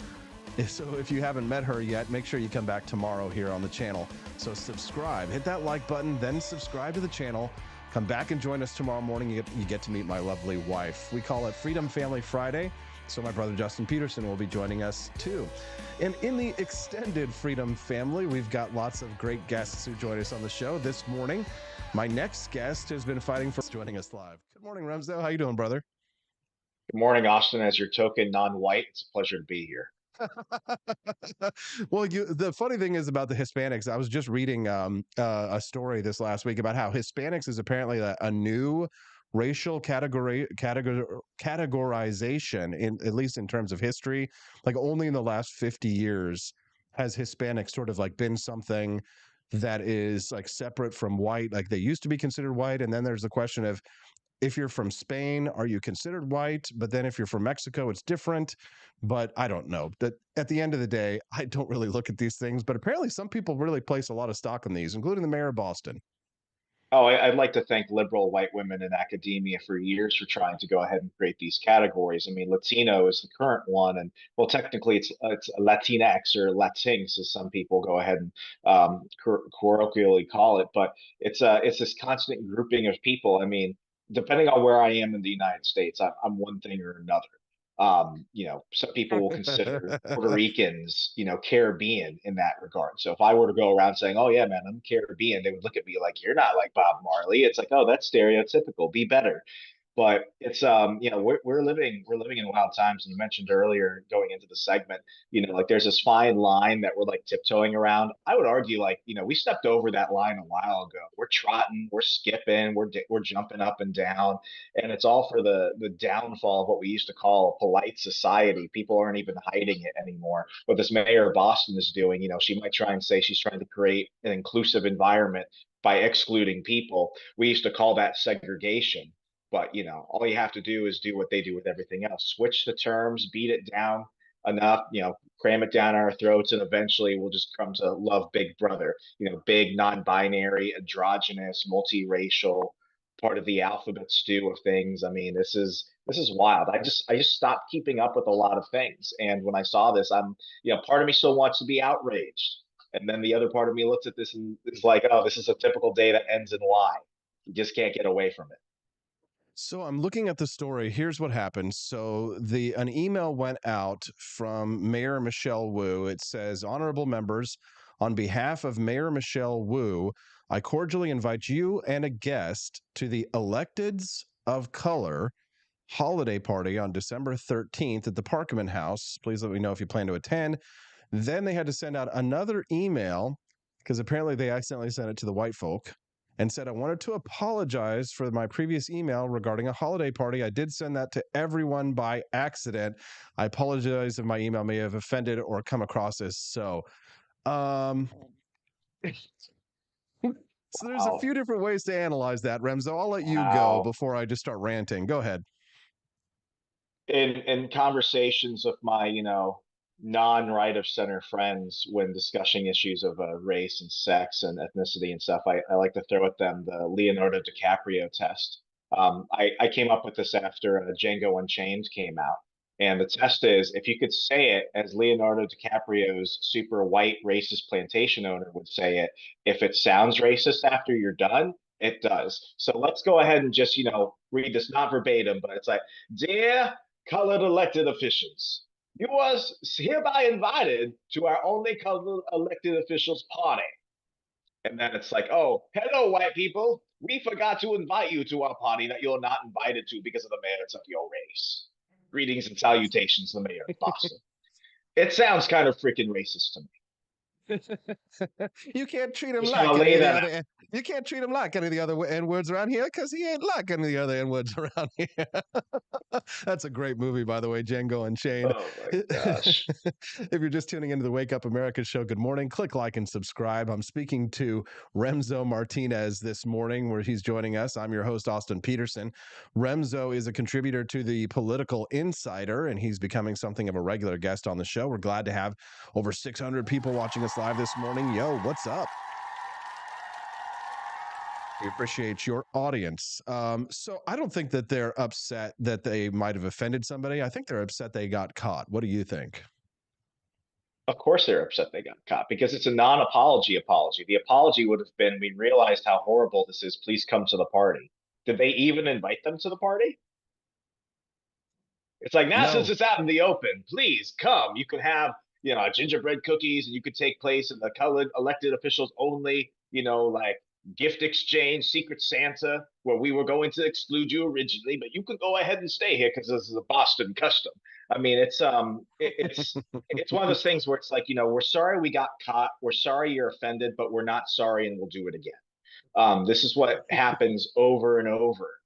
So if you haven't met her yet, make sure you come back tomorrow here on the channel. So subscribe, hit that like button, then subscribe to the channel. Come back and join us tomorrow morning. You get to meet my lovely wife. We call it Freedom Family Friday. So my brother Justin Peterson will be joining us too. And in the extended Freedom family, we've got lots of great guests who join us on the show this morning. My next guest has been fighting for joining us live. Good morning, Remzo. How you doing, brother? Good morning, Austin. As your token non-white, it's a pleasure to be here. Well, the funny thing is about the Hispanics, I was just reading a story this last week about how Hispanics is apparently a new racial categorization, in at least in terms of history. Like only in the last 50 years has Hispanic sort of like been something that is like separate from white. Like they used to be considered white, and then there's the question of if you're from Spain, are you considered white? But then if you're from Mexico, it's different. But I don't know. That at the end of the day, I don't really look at these things. But apparently some people really place a lot of stock in these, including the mayor of Boston. Oh, I'd like to thank liberal white women in academia for years for trying to go ahead and create these categories. I mean, Latino is the current one, and well, technically it's Latinx or Latinx, as some people go ahead and colloquially call it. But it's this constant grouping of people. I mean, depending on where I am in the United States, I'm one thing or another. Some people will consider Puerto Ricans, Caribbean in that regard. So if I were to go around saying, "Oh yeah, man, I'm Caribbean," they would look at me like, "You're not like Bob Marley." It's like, "Oh, that's stereotypical. Be better." But it's we're living in wild times. And you mentioned earlier going into the segment, like there's this fine line that we're like tiptoeing around. I would argue like, we stepped over that line a while ago. We're trotting, we're skipping, we're jumping up and down, and it's all for the downfall of what we used to call a polite society. People aren't even hiding it anymore. What this mayor of Boston is doing, she might try and say she's trying to create an inclusive environment by excluding people. We used to call that segregation. But all you have to do is do what they do with everything else. Switch the terms, beat it down enough, cram it down our throats, and eventually we'll just come to love Big Brother. Big, non-binary, androgynous, multiracial, part of the alphabet stew of things. I mean, this is wild. I just stopped keeping up with a lot of things. And when I saw this, part of me still wants to be outraged. And then the other part of me looks at this and is like, oh, this is a typical day that ends in Y. You just can't get away from it. So I'm looking at the story. Here's what happened. So an email went out from Mayor Michelle Wu. It says, "Honorable members, on behalf of Mayor Michelle Wu, I cordially invite you and a guest to the Electeds of Color holiday party on December 13th at the Parkman House. Please let me know if you plan to attend." Then they had to send out another email because apparently they accidentally sent it to the white folk, and said, "I wanted to apologize for my previous email regarding a holiday party. I did send that to everyone by accident. I apologize if my email may have offended or come across as so." So there's a few different ways to analyze that, Remzo. I'll let you go before I just start ranting. Go ahead. In conversations with my, non-right of center friends when discussing issues of race and sex and ethnicity and stuff, I like to throw at them the Leonardo DiCaprio test. I came up with this after Django Unchained came out. And the test is, if you could say it as Leonardo DiCaprio's super white racist plantation owner would say it, if it sounds racist after you're done, it does. So let's go ahead and just, read this not verbatim, but it's like, "Dear colored elected officials, you was hereby invited to our only colored elected officials party." And then it's like, "Oh, hello, white people. We forgot to invite you to our party that you're not invited to because of the merits of your race. Greetings and salutations, the mayor of Boston." It sounds kind of freaking racist to me. You can't treat him Just like gonna any lay of the that other. You can't treat him like any of the other N-words around here because he ain't like any of the other N-words around here. That's a great movie, by the way, Django Unchained. Oh my gosh. If you're just tuning into the Wake Up America show, good morning. Click like and subscribe. I'm speaking to Remzo Martinez this morning, where he's joining us. I'm your host, Austin Peterson. Remzo is a contributor to the Political Insider, and he's becoming something of a regular guest on the show. We're glad to have over 600 people watching us live this morning. Yo, what's up? We appreciate your audience. So I don't think that they're upset that they might have offended somebody. I think they're upset they got caught. What do you think? Of course they're upset they got caught because it's a non-apology apology. The apology would have been, "We realized how horrible this is. Please come to the party." Did they even invite them to the party? It's like, now since it's out in the open, please come. You can have, gingerbread cookies, and you could take place in the colored elected officials only, like gift exchange, Secret Santa, where we were going to exclude you originally, but you can go ahead and stay here because this is a Boston custom. I mean, it's one of those things where it's like, we're sorry we got caught, we're sorry you're offended, but we're not sorry and we'll do it again. This is what happens over and over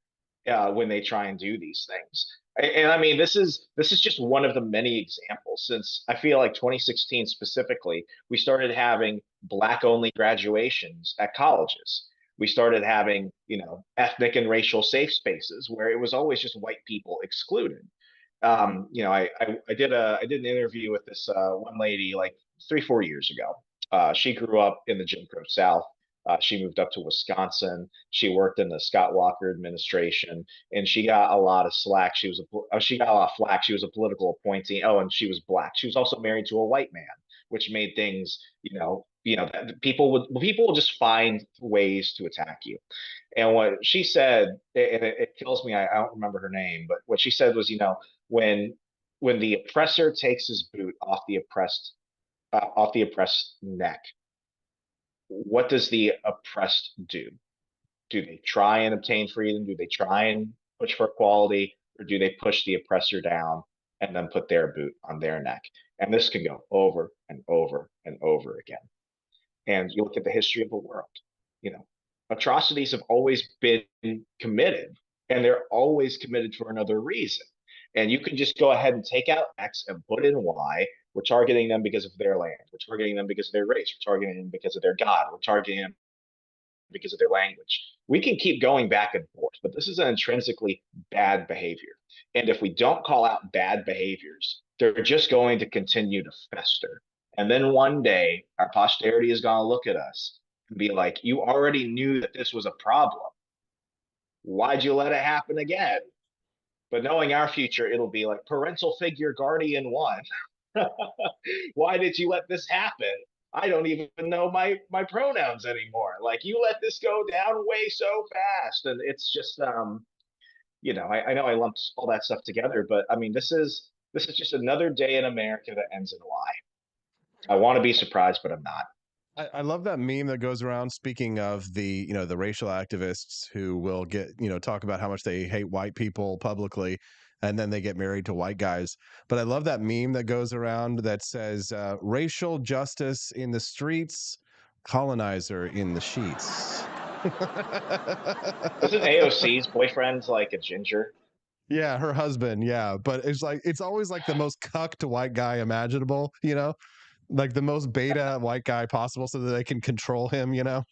when they try and do these things. And I mean, this is just one of the many examples. Since I feel like 2016 specifically, we started having Black only graduations at colleges. We started having, ethnic and racial safe spaces where it was always just white people excluded. I did an interview with this one lady like 3-4 years ago. She grew up in the Jim Crow South. She moved up to Wisconsin. She worked in the Scott Walker administration, and she got a lot of slack. She got a lot of flack. She was a political appointee. Oh, and she was Black. She was also married to a white man, which made things, people will just find ways to attack you. And what she said, and it kills me. I don't remember her name, but what she said was, when the oppressor takes his boot off the oppressed neck, what does the oppressed do? Do they try and obtain freedom? Do they try and push for equality, or do they push the oppressor down and then put their boot on their neck? And this can go over and over and over again. And you look at the history of the world, you know, atrocities have always been committed, and they're always committed for another reason. And you can just go ahead and take out X and put in Y. We're targeting them because of their land. We're targeting them because of their race. We're targeting them because of their God. We're targeting them because of their language. We can keep going back and forth, but this is an intrinsically bad behavior. And if we don't call out bad behaviors, they're just going to continue to fester. And then one day, our posterity is going to look at us and be like, you already knew that this was a problem. Why'd you let it happen again? But knowing our future, it'll be like parental figure guardian one. Why did you let this happen? I don't even know my pronouns anymore. Like, you let this go down way so fast. And it's just you know, I know I lumped all that stuff together, but I mean, this is just another day in America that ends in a lie. I want to be surprised, but I'm not. I love that meme that goes around, speaking of the, you know, the racial activists who will get, you know, talk about how much they hate white people publicly, and then they get married to white guys. But I love that meme that goes around that says racial justice in the streets, colonizer in the sheets. Isn't AOC's boyfriend like a ginger? Yeah, her husband. Yeah. But it's like, it's always like the most cucked white guy imaginable, you know? Like the most beta white guy possible, so that they can control him, you know.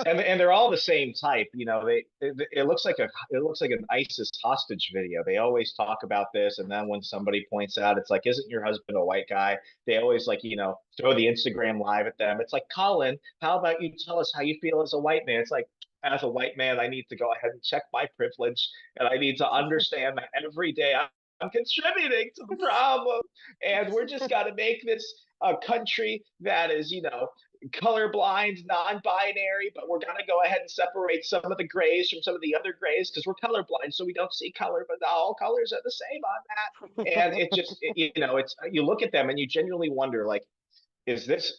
And they're all the same type, you know. It looks like an ISIS hostage video. They always talk about this, and then when somebody points out, it's like, isn't your husband a white guy? They always, like, you know, throw the Instagram live at them. It's like, Colin, how about you tell us how you feel as a white man? It's like, as a white man, I need to go ahead and check my privilege, and I need to understand that every day I'm contributing to the problem, and we're just got to make this a country that is, you know, colorblind, non-binary, but we're gonna go ahead and separate some of the grays from some of the other grays because we're colorblind, so we don't see color, but all colors are the same on that. And you know, it's, you look at them and you genuinely wonder, like, is this?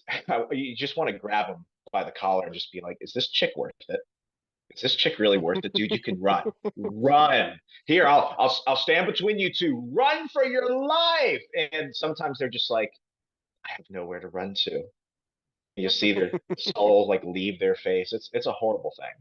You just want to grab them by the collar and just be like, is this chick worth it? Is this chick really worth it, dude? You can run, run. Here, I'll stand between you two. Run for your life. And sometimes they're just like, I have nowhere to run to. You see their soul like leave their face. It's a horrible thing.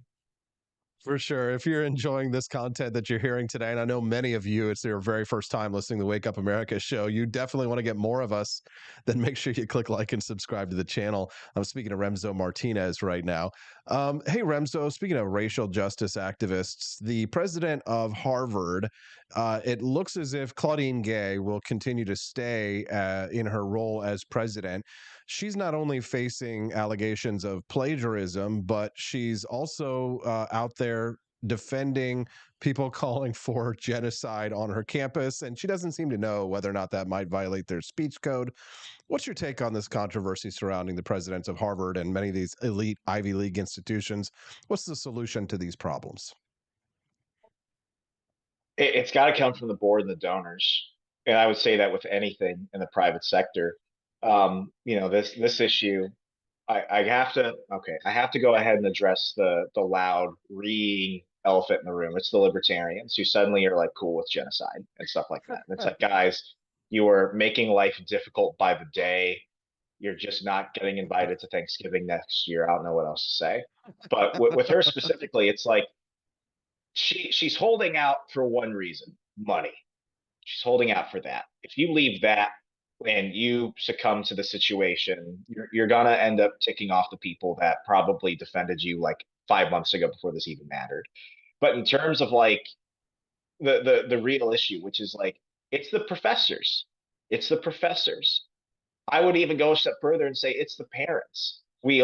For sure. If you're enjoying this content that you're hearing today, and I know many of you, it's your very first time listening to the Wake Up America show, you definitely want to get more of us, then make sure you click like and subscribe to the channel. I'm speaking to Remzo Martinez right now. Hey, Remzo, speaking of racial justice activists, the president of Harvard, it looks as if Claudine Gay will continue to stay in her role as president. She's not only facing allegations of plagiarism, but she's also out there defending people calling for genocide on her campus. And she doesn't seem to know whether or not that might violate their speech code. What's your take on this controversy surrounding the presidents of Harvard and many of these elite Ivy League institutions? What's the solution to these problems? It's got to come from the board and the donors. And I would say that with anything in the private sector. You know, this issue, I have to go ahead and address the loud ringing elephant in the room. It's the libertarians who suddenly are like cool with genocide and stuff like that. And it's like, guys, you are making life difficult by the day. You're just not getting invited to Thanksgiving next year. I don't know what else to say. But with her specifically, it's like she's holding out for one reason: money. She's holding out for that. If you leave that and you succumb to the situation, you're gonna end up ticking off the people that probably defended you like 5 months ago before this even mattered. But in terms of like the real issue, which is like, it's the professors. It's the professors. I would even go a step further and say it's the parents. We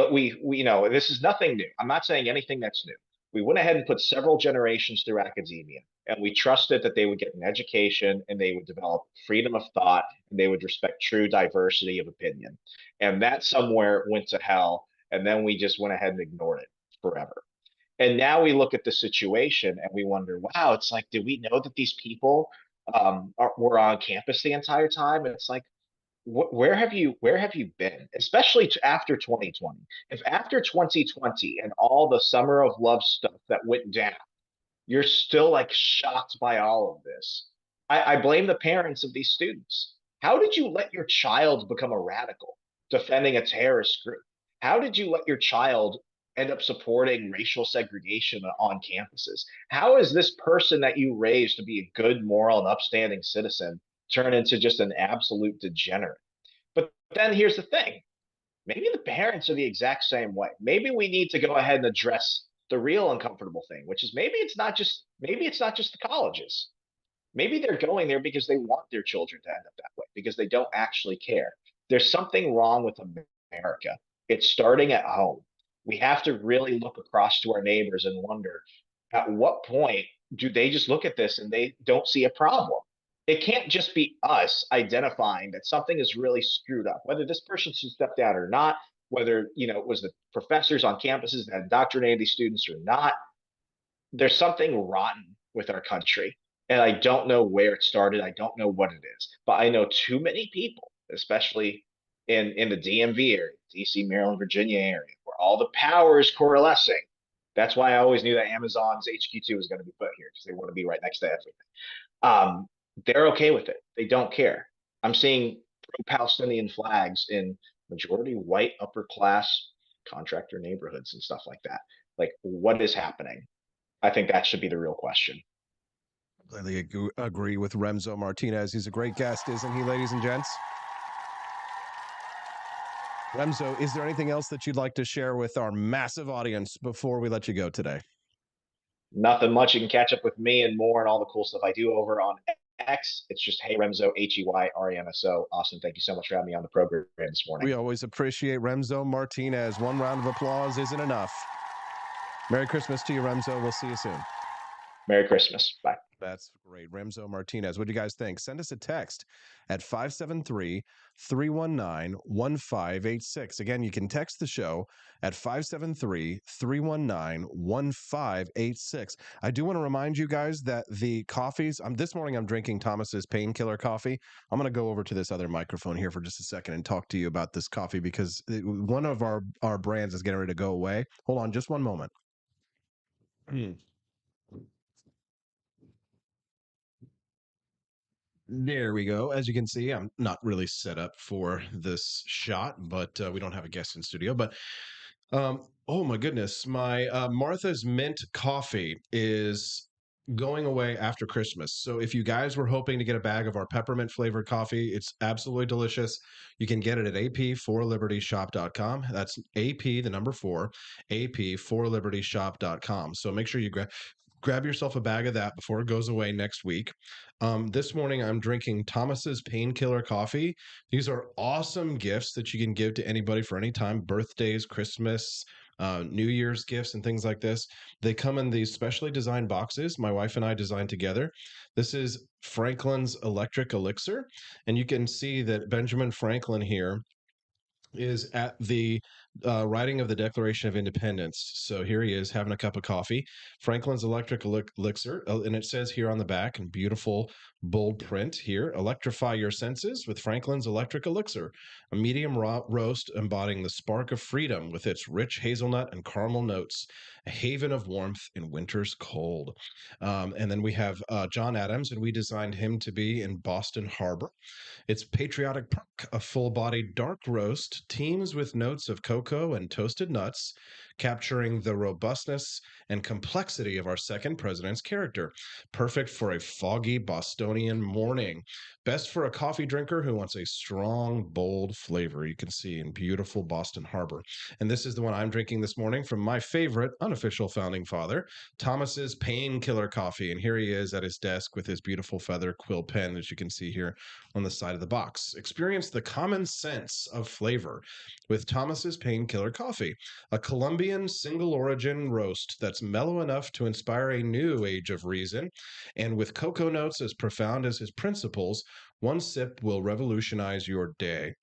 you know, this is nothing new. I'm not saying anything that's new. We went ahead and put several generations through academia, and we trusted that they would get an education and they would develop freedom of thought and they would respect true diversity of opinion. And that somewhere went to hell, and then we just went ahead and ignored it forever. And now we look at the situation and we wonder, wow, it's like, did we know that these people were on campus the entire time? And it's like, where have you been, especially after 2020? If after 2020 and all the summer of love stuff that went down, you're still like shocked by all of this. I blame the parents of these students. How did you let your child become a radical defending a terrorist group? How did you let your child end up supporting racial segregation on campuses? How is this person that you raised to be a good, moral, and upstanding citizen turn into just an absolute degenerate? But then here's the thing. Maybe the parents are the exact same way. Maybe we need to go ahead and address the real uncomfortable thing, which is maybe it's not just the colleges. Maybe they're going there because they want their children to end up that way, because they don't actually care. There's something wrong with America. It's starting at home. We have to really look across to our neighbors and wonder, at what point do they just look at this and they don't see a problem? It can't just be us identifying that something is really screwed up, whether this person should step down or not, whether, it was the professors on campuses that indoctrinated these students or not. There's something rotten with our country. And I don't know where it started. I don't know what it is, but I know too many people, especially in the DMV area, DC, Maryland, Virginia area, where all the power is coalescing. That's why I always knew that Amazon's HQ2 was going to be put here, because they want to be right next to everything. They're okay with it. They don't care. I'm seeing pro-Palestinian flags in majority white upper class contractor neighborhoods and stuff like that. Like, what is happening? I think that should be the real question. I agree with Remzo Martinez. He's a great guest, isn't he, ladies and gents? Remzo, is there anything else that you'd like to share with our massive audience before we let you go today? Nothing much. You can catch up with me and more and all the cool stuff I do over on X. It's just Hey Remzo, HeyRemso. Austin, thank you so much for having me on the program this morning. We always appreciate Remzo Martinez. One round of applause isn't enough. Merry Christmas to you, Remzo. We'll see you soon. Merry Christmas. Bye. That's great. Remzo Martinez. What do you guys think? Send us a text at 573-319-1586. Again, you can text the show at 573-319-1586. I do want to remind you guys that the coffees, this morning I'm drinking Thomas's Painkiller coffee. I'm going to go over to this other microphone here for just a second and talk to you about this coffee, because one of our brands is getting ready to go away. Hold on just one moment. There we go. As you can see, I'm not really set up for this shot, but we don't have a guest in studio. But oh my goodness, my Martha's Mint coffee is going away after Christmas. So if you guys were hoping to get a bag of our peppermint flavored coffee, it's absolutely delicious. You can get it at ap4libertyshop.com. That's AP, the number 4, ap4libertyshop.com. So make sure you grab yourself a bag of that before it goes away next week. This morning, I'm drinking Thomas's Painkiller coffee. These are awesome gifts that you can give to anybody for any time, birthdays, Christmas, New Year's gifts, and things like this. They come in these specially designed boxes. My wife and I designed together. This is Franklin's Electric Elixir, and you can see that Benjamin Franklin here is at the writing of the Declaration of Independence. So here he is having a cup of coffee. Franklin's Electric Elixir, and it says here on the back in beautiful bold print here, electrify your senses with Franklin's Electric Elixir, a medium roast embodying the spark of freedom with its rich hazelnut and caramel notes, a haven of warmth in winter's cold. And then we have John Adams, and we designed him to be in Boston Harbor. It's Patriotic Perk, a full-bodied dark roast, teams with notes of cocoa and toasted nuts, capturing the robustness and complexity of our second president's character. Perfect for a foggy Bostonian morning. Best for a coffee drinker who wants a strong, bold flavor. You can see in beautiful Boston Harbor. And this is the one I'm drinking this morning from my favorite unofficial founding father, Thomas's Painkiller coffee. And here he is at his desk with his beautiful feather quill pen, as you can see here on the side of the box. Experience the common sense of flavor with Thomas's Painkiller coffee, a Colombian single origin roast that's mellow enough to inspire a new age of reason, and with cocoa notes as profound as his principles, one sip will revolutionize your day.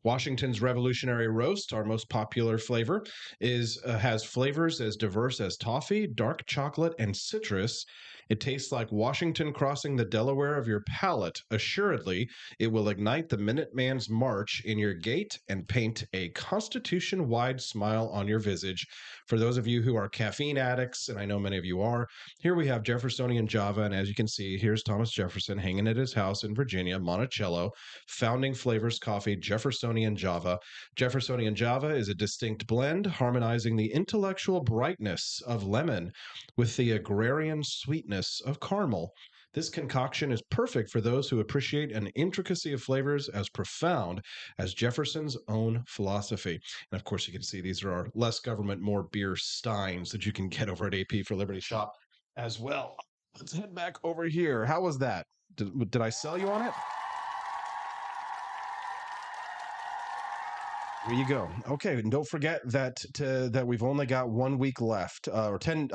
Washington's Revolutionary Roast, our most popular flavor, has flavors as diverse as toffee, dark chocolate, and citrus. It tastes like Washington crossing the Delaware of your palate. Assuredly, it will ignite the Minuteman's march in your gait and paint a Constitution-wide smile on your visage. For those of you who are caffeine addicts, and I know many of you are, here we have Jeffersonian Java, and as you can see, here's Thomas Jefferson hanging at his house in Virginia, Monticello, Founding Flavors Coffee, Jeffersonian Java. Jeffersonian Java is a distinct blend, harmonizing the intellectual brightness of lemon with the agrarian sweetness of caramel. This concoction is perfect for those who appreciate an intricacy of flavors as profound as Jefferson's own philosophy. And of course, you can see these are our less government, more beer steins that you can get over at AP for Liberty Shop as well. Let's head back over here. How was that? Did I sell you on it? There you go. Okay, and don't forget that we've only got 1 week left, or 10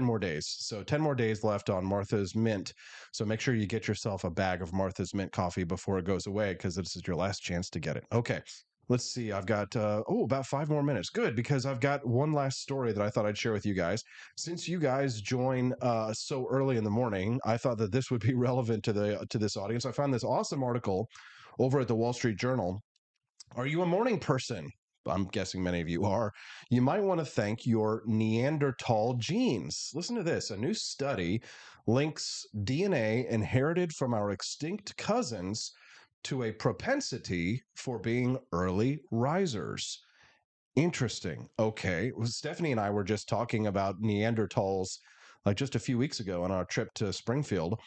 more days. So 10 more days left on Martha's Mint. So make sure you get yourself a bag of Martha's Mint coffee before it goes away, because this is your last chance to get it. Okay, let's see. I've got about 5 more minutes. Good, because I've got one last story that I thought I'd share with you guys. Since you guys join so early in the morning, I thought that this would be relevant to this audience. I found this awesome article over at the Wall Street Journal. Are you a morning person? I'm guessing many of you are. You might want to thank your Neanderthal genes. Listen to this. A new study links DNA inherited from our extinct cousins to a propensity for being early risers. Interesting. Okay. Well, Stephanie and I were just talking about Neanderthals like just a few weeks ago on our trip to Springfield.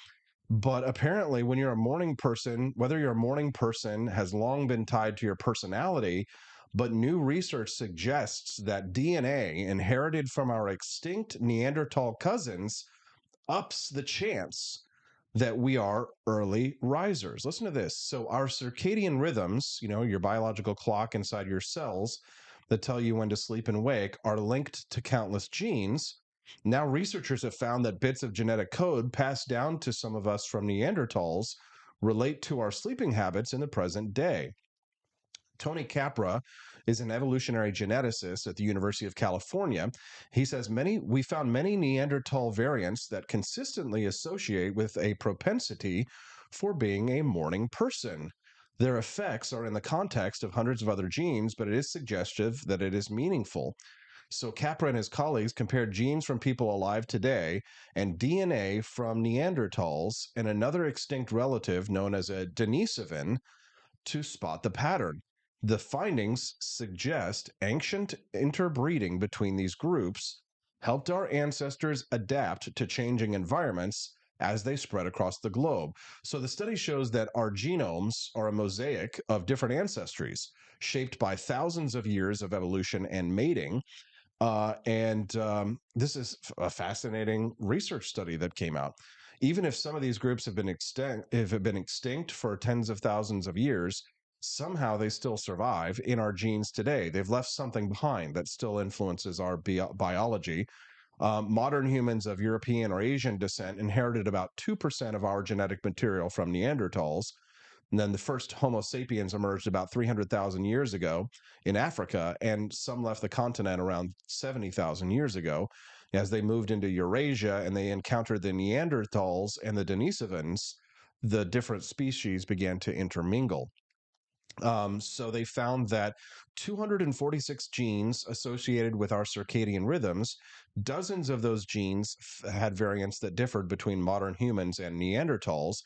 But apparently, when you're a morning person, whether you're a morning person has long been tied to your personality, but new research suggests that DNA inherited from our extinct Neanderthal cousins ups the chance that we are early risers. Listen to this. So our circadian rhythms, your biological clock inside your cells that tell you when to sleep and wake, are linked to countless genes. Now, researchers have found that bits of genetic code passed down to some of us from Neanderthals relate to our sleeping habits in the present day. Tony Capra is an evolutionary geneticist at the University of California. He says we found many Neanderthal variants that consistently associate with a propensity for being a morning person. Their effects are in the context of hundreds of other genes, but it is suggestive that it is meaningful. So Capra and his colleagues compared genes from people alive today and DNA from Neanderthals and another extinct relative known as a Denisovan to spot the pattern. The findings suggest ancient interbreeding between these groups helped our ancestors adapt to changing environments as they spread across the globe. So the study shows that our genomes are a mosaic of different ancestries shaped by thousands of years of evolution and mating. This is a fascinating research study that came out. Even if some of these groups have been extinct for tens of thousands of years, somehow they still survive in our genes today. They've left something behind that still influences our biology. Modern humans of European or Asian descent inherited about 2% of our genetic material from Neanderthals. And then the first Homo sapiens emerged about 300,000 years ago in Africa, and some left the continent around 70,000 years ago. As they moved into Eurasia and they encountered the Neanderthals and the Denisovans, the different species began to intermingle. So they found that 246 genes associated with our circadian rhythms, dozens of those genes had variants that differed between modern humans and Neanderthals.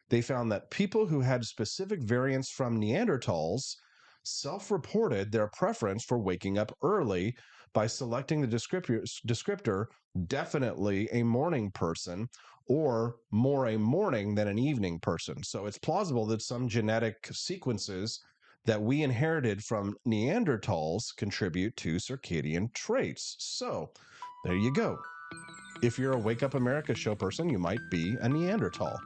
They found that people who had specific variants from Neanderthals self-reported their preference for waking up early by selecting the descriptor definitely a morning person or more a morning than an evening person. So it's plausible that some genetic sequences that we inherited from Neanderthals contribute to circadian traits. So there you go. If you're a Wake Up America show person, you might be a Neanderthal.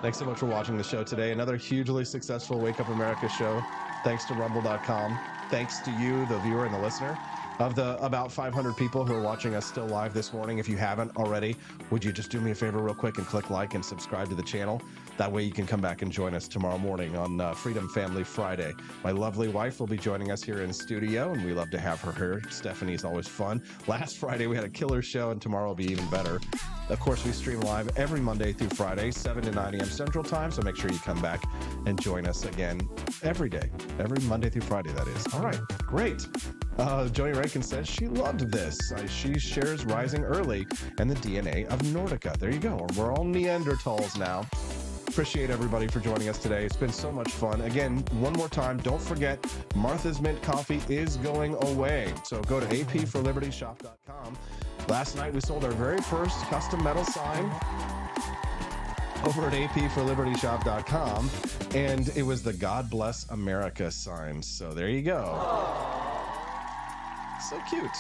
Thanks so much for watching the show today. Another hugely successful Wake Up America show. Thanks to Rumble.com. Thanks to you, the viewer and the listener. Of the about 500 people who are watching us still live this morning, if you haven't already, would you just do me a favor real quick and click like and subscribe to the channel? That way you can come back and join us tomorrow morning on Freedom Family Friday. My lovely wife will be joining us here in studio, and we love to have her here. Stephanie's always fun. Last Friday we had a killer show, and tomorrow will be even better. Of course, we stream live every Monday through Friday, 7 to 9 a.m. Central Time, so make sure you come back and join us again every day. Every Monday through Friday, that is. All right, great. Joni Rankin says she loved this. She shares Rising Early and the DNA of Nordica. There you go. We're all Neanderthals now. Appreciate everybody for joining us today. It's been so much fun. Again, one more time, don't forget Martha's Mint Coffee is going away. So go to apforlibertyshop.com. Last night we sold our very first custom metal sign over at apforlibertyshop.com, and it was the God Bless America sign. So there you go. So cute.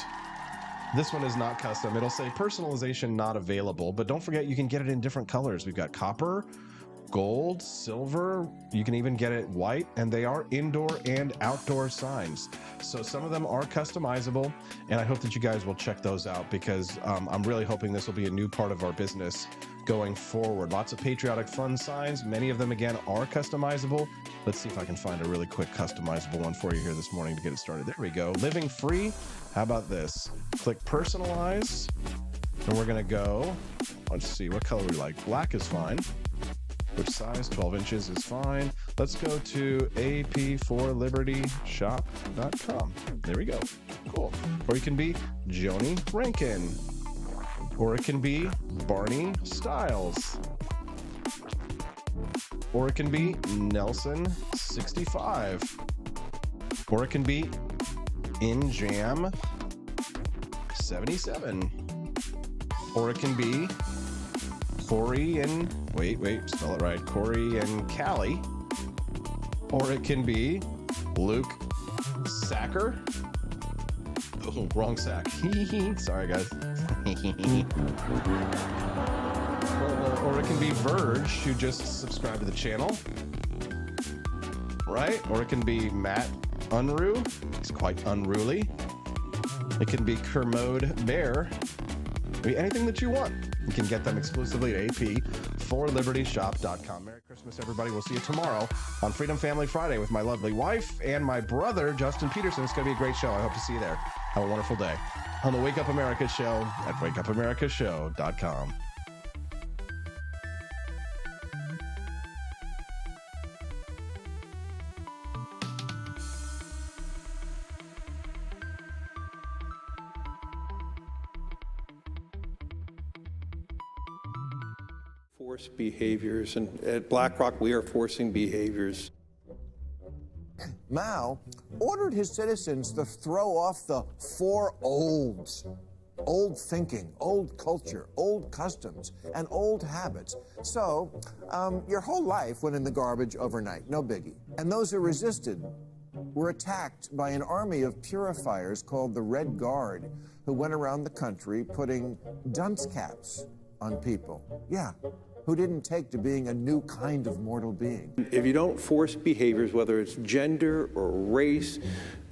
This one is not custom. It'll say personalization not available, but don't forget you can get it in different colors. We've got copper, gold, silver. You can even get it white, and they are indoor and outdoor signs. So some of them are customizable, and I hope that you guys will check those out because I'm really hoping this will be a new part of our business going forward. Lots of patriotic fun signs. Many of them, again, are customizable. Let's see if I can find a really quick customizable one for you here this morning to get it started. There we go. Living free. How about this? Click personalize, and we're going to go, let's see, what color we like. Black is fine. Which size? 12 inches is fine. Let's go to apforlibertyshop.com. There we go. Cool. Or you can be Joni Rankin. Or it can be Barney Styles. Or it can be Nelson65. Or it can be InJam77. Or it can be Corey and spell it right. Corey and Callie. Or it can be Luke Sacker. Oh, wrong sack. Sorry, guys. Or it can be Verge, who just subscribed to the channel. Right? Or it can be Matt Unruh. He's quite unruly. It can be Kermode Bear. Anything that you want. You can get them exclusively at apforlibertyshop.com. Merry Christmas, everybody. We'll see you tomorrow on Freedom Family Friday with my lovely wife and my brother, Justin Peterson. It's going to be a great show. I hope to see you there. Have a wonderful day on the Wake Up America Show at wakeupAmericaShow.com. Force behaviors, and at BlackRock we are forcing behaviors. Mao ordered his citizens to throw off the four olds: old thinking, old culture, old customs, and old habits. So your whole life went in the garbage overnight, no biggie. And those who resisted were attacked by an army of purifiers called the Red Guard, who went around the country putting dunce caps on people. Yeah, who didn't take to being a new kind of mortal being. If you don't force behaviors, whether it's gender or race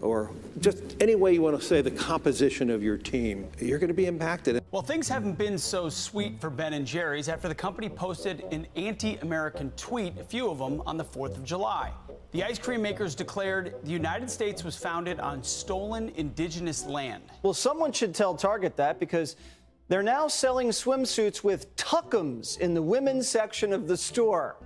or just any way you want to say the composition of your team, you're going to be impacted. Well, things haven't been so sweet for Ben & Jerry's after the company posted an anti-American tweet, a few of them, on the 4th of July. The ice cream makers declared the United States was founded on stolen indigenous land. Well, someone should tell Target that, because they're now selling swimsuits with tuckums in the women's section of the store.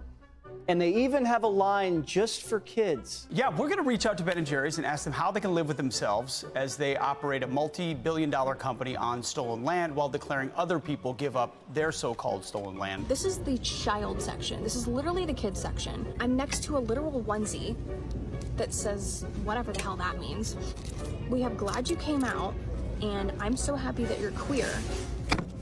And they even have a line just for kids. Yeah, we're going to reach out to Ben & Jerry's and ask them how they can live with themselves as they operate a multi-billion-dollar company on stolen land while declaring other people give up their so-called stolen land. This is the child section. This is literally the kids section. I'm next to a literal onesie that says whatever the hell that means. We have "Glad You Came Out" and "I'm so happy that you're queer"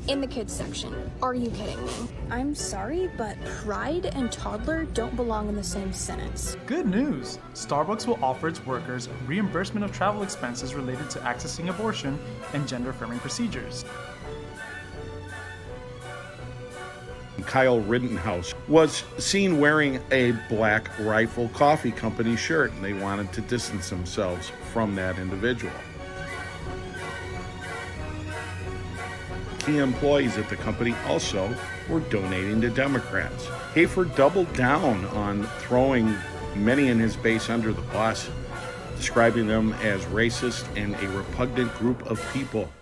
in the kids section. Are you kidding me? I'm sorry, but pride and toddler don't belong in the same sentence. Good news! Starbucks will offer its workers reimbursement of travel expenses related to accessing abortion and gender-affirming procedures. Kyle Rittenhouse was seen wearing a Black Rifle Coffee Company shirt, and they wanted to distance themselves from that individual. key employees at the company also were donating to Democrats. Hafer doubled down on throwing many in his base under the bus, describing them as racist and a repugnant group of people.